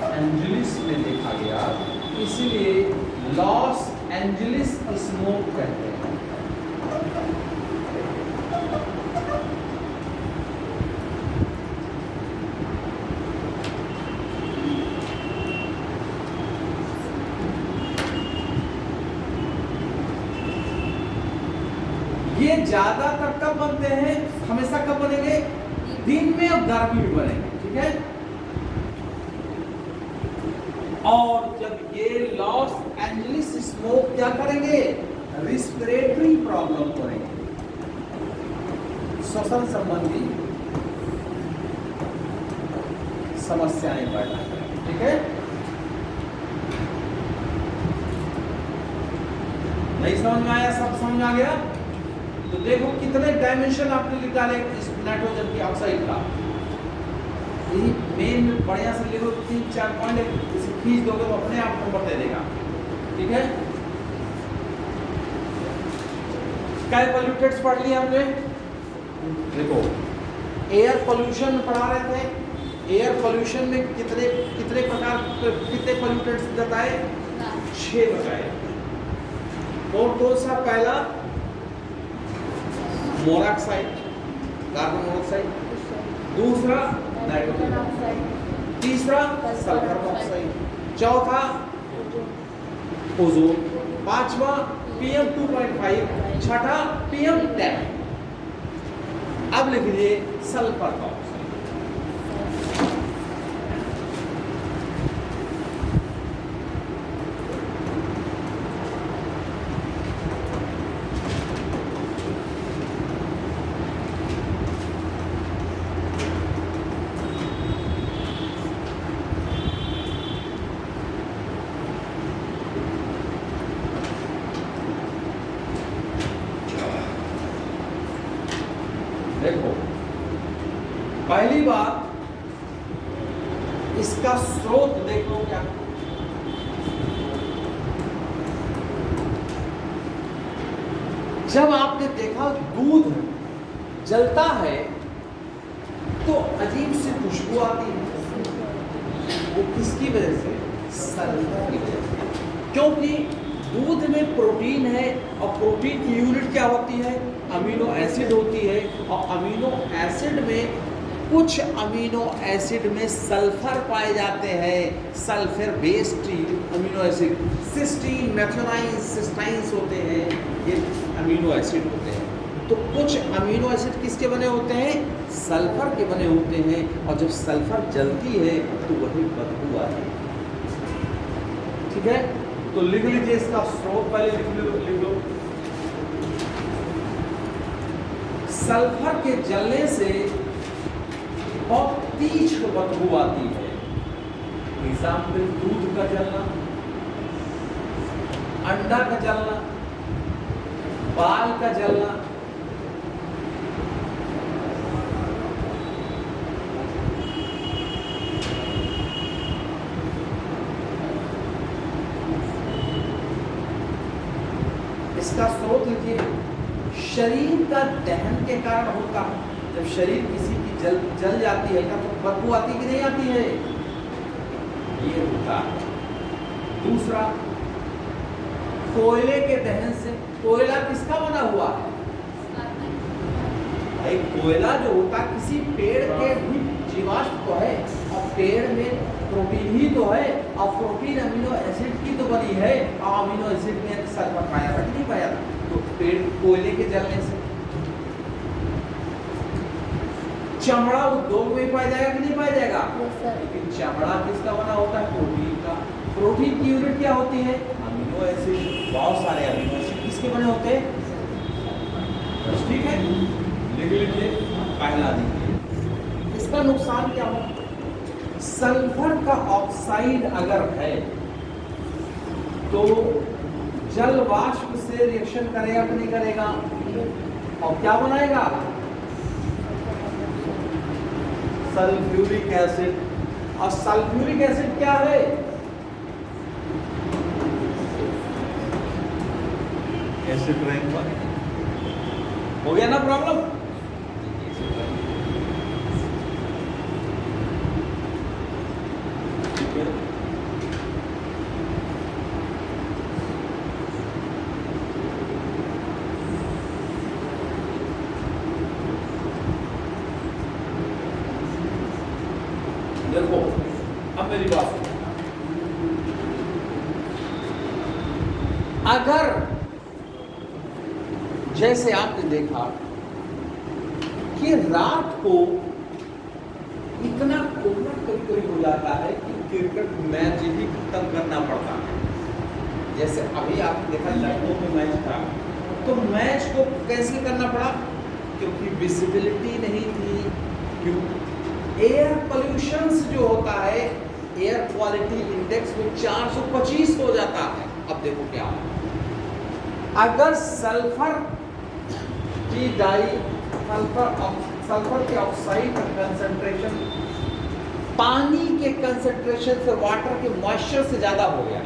एंजलिस में देखा गया, इसलिए लॉस एंजलिस स्मोक कहते हैं। ये ज्यादातर कब बनते हैं? हमेशा कब बनेंगे? दिन में और गर्मी में बनेंगे, ठीक है। और जब ये लॉस एंजलिस स्मोक क्या करेंगे? रिस्पिरेटरी प्रॉब्लम करेंगे, श्वसन संबंधी समस्याएं पैदा करेंगे, ठीक है। नहीं समझ में आया? सब समझ आ गया? तो देखो कितने डायमेंशन आपने निकाले इस नाइट्रोजन की ऑक्साइड का। यही मेन बढ़िया से लिखो, 3-4 पॉइंट इसे खींच दोगे तो अपने आप नंबर दे देगा, ठीक है। क्या पोल्यूटेंट्स पढ़ लिए हमने? देखो एयर पोल्यूशन पढ़ा रहे थे। एयर पोल्यूशन में कितने प्रकार, कितने पोल्यूटेंट्स बताए? 6 बताए। कौन सा? पहला मोनोऑक्साइड, कार्बन मोनोऑक्साइड। दूसरा नाइट्रोजन ऑक्साइड। तीसरा सल्फर ऑक्साइड। चौथा ओजोन। पांचवा PM 2.5। छठा PM 10। अब लिख लीजिए सल्फर ऑक्साइड। देखो पहली बात, इसका स्रोत देखो क्या। जब आपने देखा दूध जलता है तो अजीब सी खुशबू आती है, वो किसकी वजह से? सल्फर की वजह से। क्योंकि दूध में प्रोटीन है और प्रोटीन की यूनिट क्या होती है? अमीनो एसिड होती है। और अमीनो एसिड में कुछ अमीनो एसिड में सल्फर पाए जाते हैं, sulphur based amino acid, cysteine, methionine, cystines होते हैं, ये अमीनो एसिड होते हैं। तो कुछ अमीनो एसिड किसके बने होते हैं? सल्फर के बने होते हैं, और जब सल्फर जलती है तो वही बदबू आती है। ठीक है, तो लिख लीजिए इसका स्रोत, पहले लिख लो। सल्फर के जलने से बहुत तीव्र बदबू आती है। एग्जाम्पल, दूध का जलना, अंडा का जलना, बाल का जलना, इसका स्रोत लिखिए। शरीर का दहन के कारण होता है। जब शरीर किसी की जल जाती है तो बदबू आती कि नहीं आती है? ये होता है। दूसरा, कोयले के दहन से। कोयला किसका बना हुआ है? भाई कोयला जो होता है किसी पेड़ के भी जीवाश्म तो है, और पेड़ में प्रोटीन ही तो है, और प्रोटीन अमीनो एसिड की तो बनी है, और अमीनो एसिड में सल्फर पाया था कि नहीं पाया था? तो पेड़ कोयले के जलने से। चमड़ा उद्योग में पाया जाएगा कि नहीं पाया जाएगा? लेकिन चमड़ा किसका बना होता है? प्रोटीन का। प्रोटीन की यूनिट क्या होती है? Amino acid. बहुत सारे अमीनो एसिड किसके बने होते हैं? ठीक है, लिख लीजिए। पहला देखिए, इसका नुकसान क्या हो? सल्फर का ऑक्साइड अगर है तो जल वाष्प से रिएक्शन करेगा कि नहीं करेगा? और क्या बनाएगा? Sulphuric acid. और सल्फ्यूरिक एसिड क्या है? एसिड रैंक पर हो गया ना प्रॉब्लम? देखो, अब मेरी बात सुनो। अगर जैसे आपने देखा कि रात को इतना कोहरा करीब हो जाता है कि क्रिकेट मैच ही खत्म करना पड़ता है। जैसे अभी आपने देखा लखनऊ में मैच था, तो मैच को कैंसिल करना पड़ा क्योंकि विजिबिलिटी नहीं थी। क्यों? एयर पोल्यूशन जो होता है, एयर क्वालिटी इंडेक्स वो 425 हो जाता है। अब देखो क्या है, अगर सल्फर की सल्फर के ऑक्साइड का कंसंट्रेशन पानी के कंसंट्रेशन से, वाटर के मॉइस्चर से ज्यादा हो गया,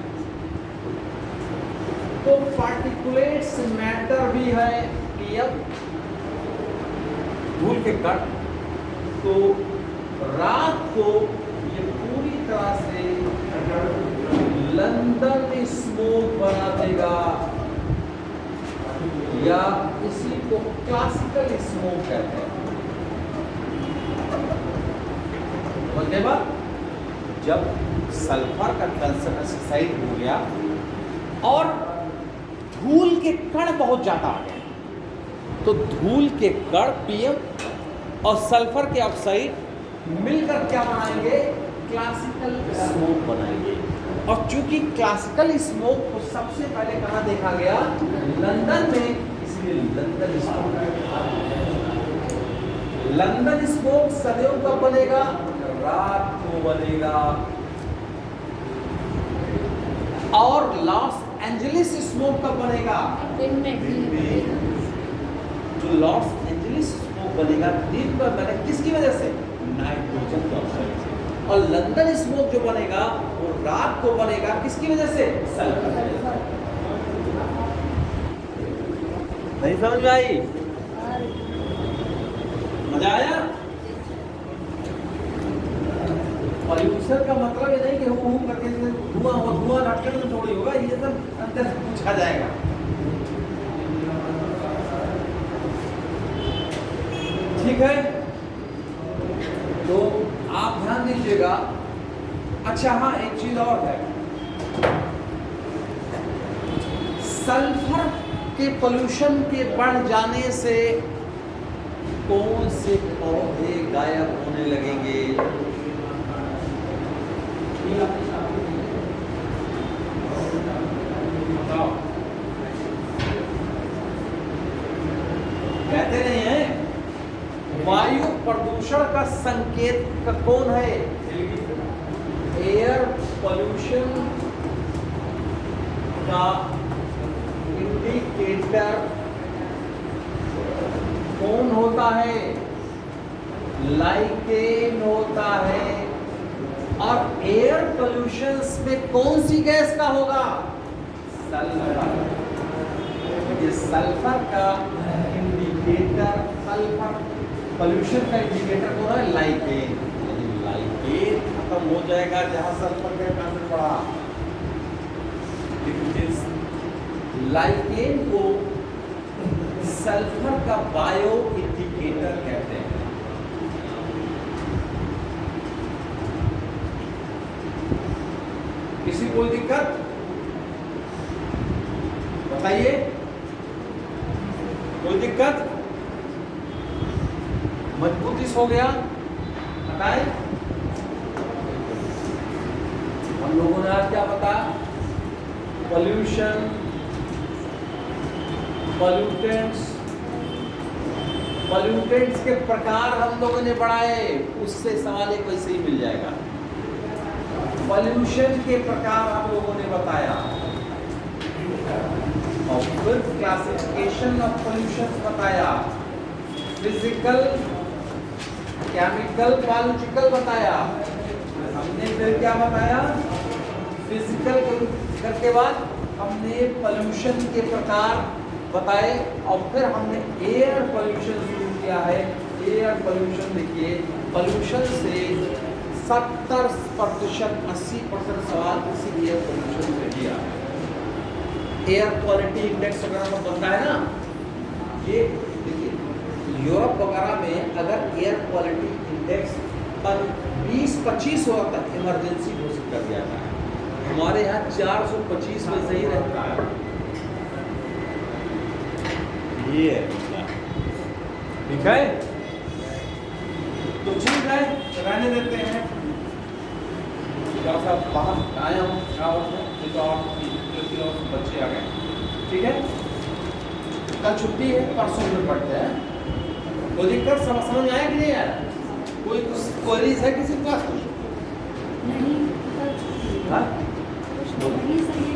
तो पार्टिकुलेट्स मैटर भी है, पीएम, धूल के कण, तो रात को ये पूरी तरह से लंदन स्मोक बना देगा, या इसी को क्लासिकल स्मोक कहते हैं। उसके बाद जब सल्फर का कंसंट्रेशन हो गया और धूल के कण बहुत ज्यादा आ गए, तो धूल के कण पीएम और सल्फर के ऑक्साइड मिलकर क्या बनाएंगे? क्लासिकल स्मोक बनाएंगे। और चूंकि क्लासिकल स्मोक को सबसे पहले कहां देखा गया? लंदन में, इसलिए लंदन स्मोक। लंदन स्मोक सदैव कब बनेगा? रात को बनेगा। और लॉस एंजलिस स्मोक कब बनेगा? दिन में। जो लॉस एंजलिस स्मोक बनेगा दिन पर बनेगा, किसकी वजह से? नाइट्रोजन ऑक्साइड से। और लंदन स्मोक जो बनेगा वो रात को बनेगा, किसकी वजह से? सल्फर। नहीं समझ में आई? मजा आया? पॉल्यूशन का मतलब ये नहीं कि हूं करके धुआं ढक्कन में थोड़ी होगा, ये सब अंदर से पूछा जाएगा। ठीक है, तो आप ध्यान दीजिएगा। अच्छा हाँ, एक चीज और है, सल्फर के पोल्यूशन के बढ़ जाने से कौन से पौधे गायब होने लगेंगे? बताओ। कहते नहीं है, वायु प्रदूषण का संकेत का कौन है? एयर पोल्यूशन का इंडिकेटर कौन होता है? लाइकेन होता है। और एयर पोल्यूशन में कौन सी गैस का होगा? सल्फर। ये सल्फर का इंडिकेटर, सल्फर पोल्यूशन का इंडिकेटर कौन है? लाइकेन। लाइकेन खत्म हो जाएगा जहां सल्फर का कंटेंट बढ़ा। लाइकेन को सल्फर का बायो इंडिकेटर कहते हैं। किसी कोई दिक्कत बताइए? कोई दिक्कत? मजबूती से हो गया? बताएं। हम लोगों ने आज क्या बताया? पोल्यूशन, पॉल्यूटेंट्स के प्रकार हम लोगों ने पढ़ाए, उससे सवाल एक वैसे ही मिल जाएगा। पॉल्यूशन के प्रकार हम लोगों ने बताया और फिर क्लासिफिकेशन ऑफ पॉल्यूशन बताया, फिजिकल, केमिकल, बायोलॉजिकल बताया हमने। फिर क्या बताया? फिजिकल करके बाद हमने पॉल्यूशन के प्रकार बताए और फिर हमने एयर पोल्यूशन शुरू किया है। एयर पोल्यूशन देखिए, पोल्यूशन से 70%, 80% सवाल इसी एयर पोल्यूशन से किया। एयर क्वालिटी इंडेक्स वगैरह में बनता है ना, ये देखिए यूरोप वगैरह में अगर एयर क्वालिटी इंडेक्स पर 20-25 हो तक इमरजेंसी घोषित कर दिया जाता है। हमारे यहाँ 425 में सही रहता है। ये है, ठीक है? तो ठीक है, रहने देते हैं। थोड़ा सा बाहर आया हूँ, तो और बच्चे आ गए, ठीक है? कल छुट्टी है, परसों में पढ़ते हैं। कोई दिक्कत समझ में आया कि नहीं आया? कोई क्वेरीज है किसी क्लास को? नहीं। हाँ? नहीं सही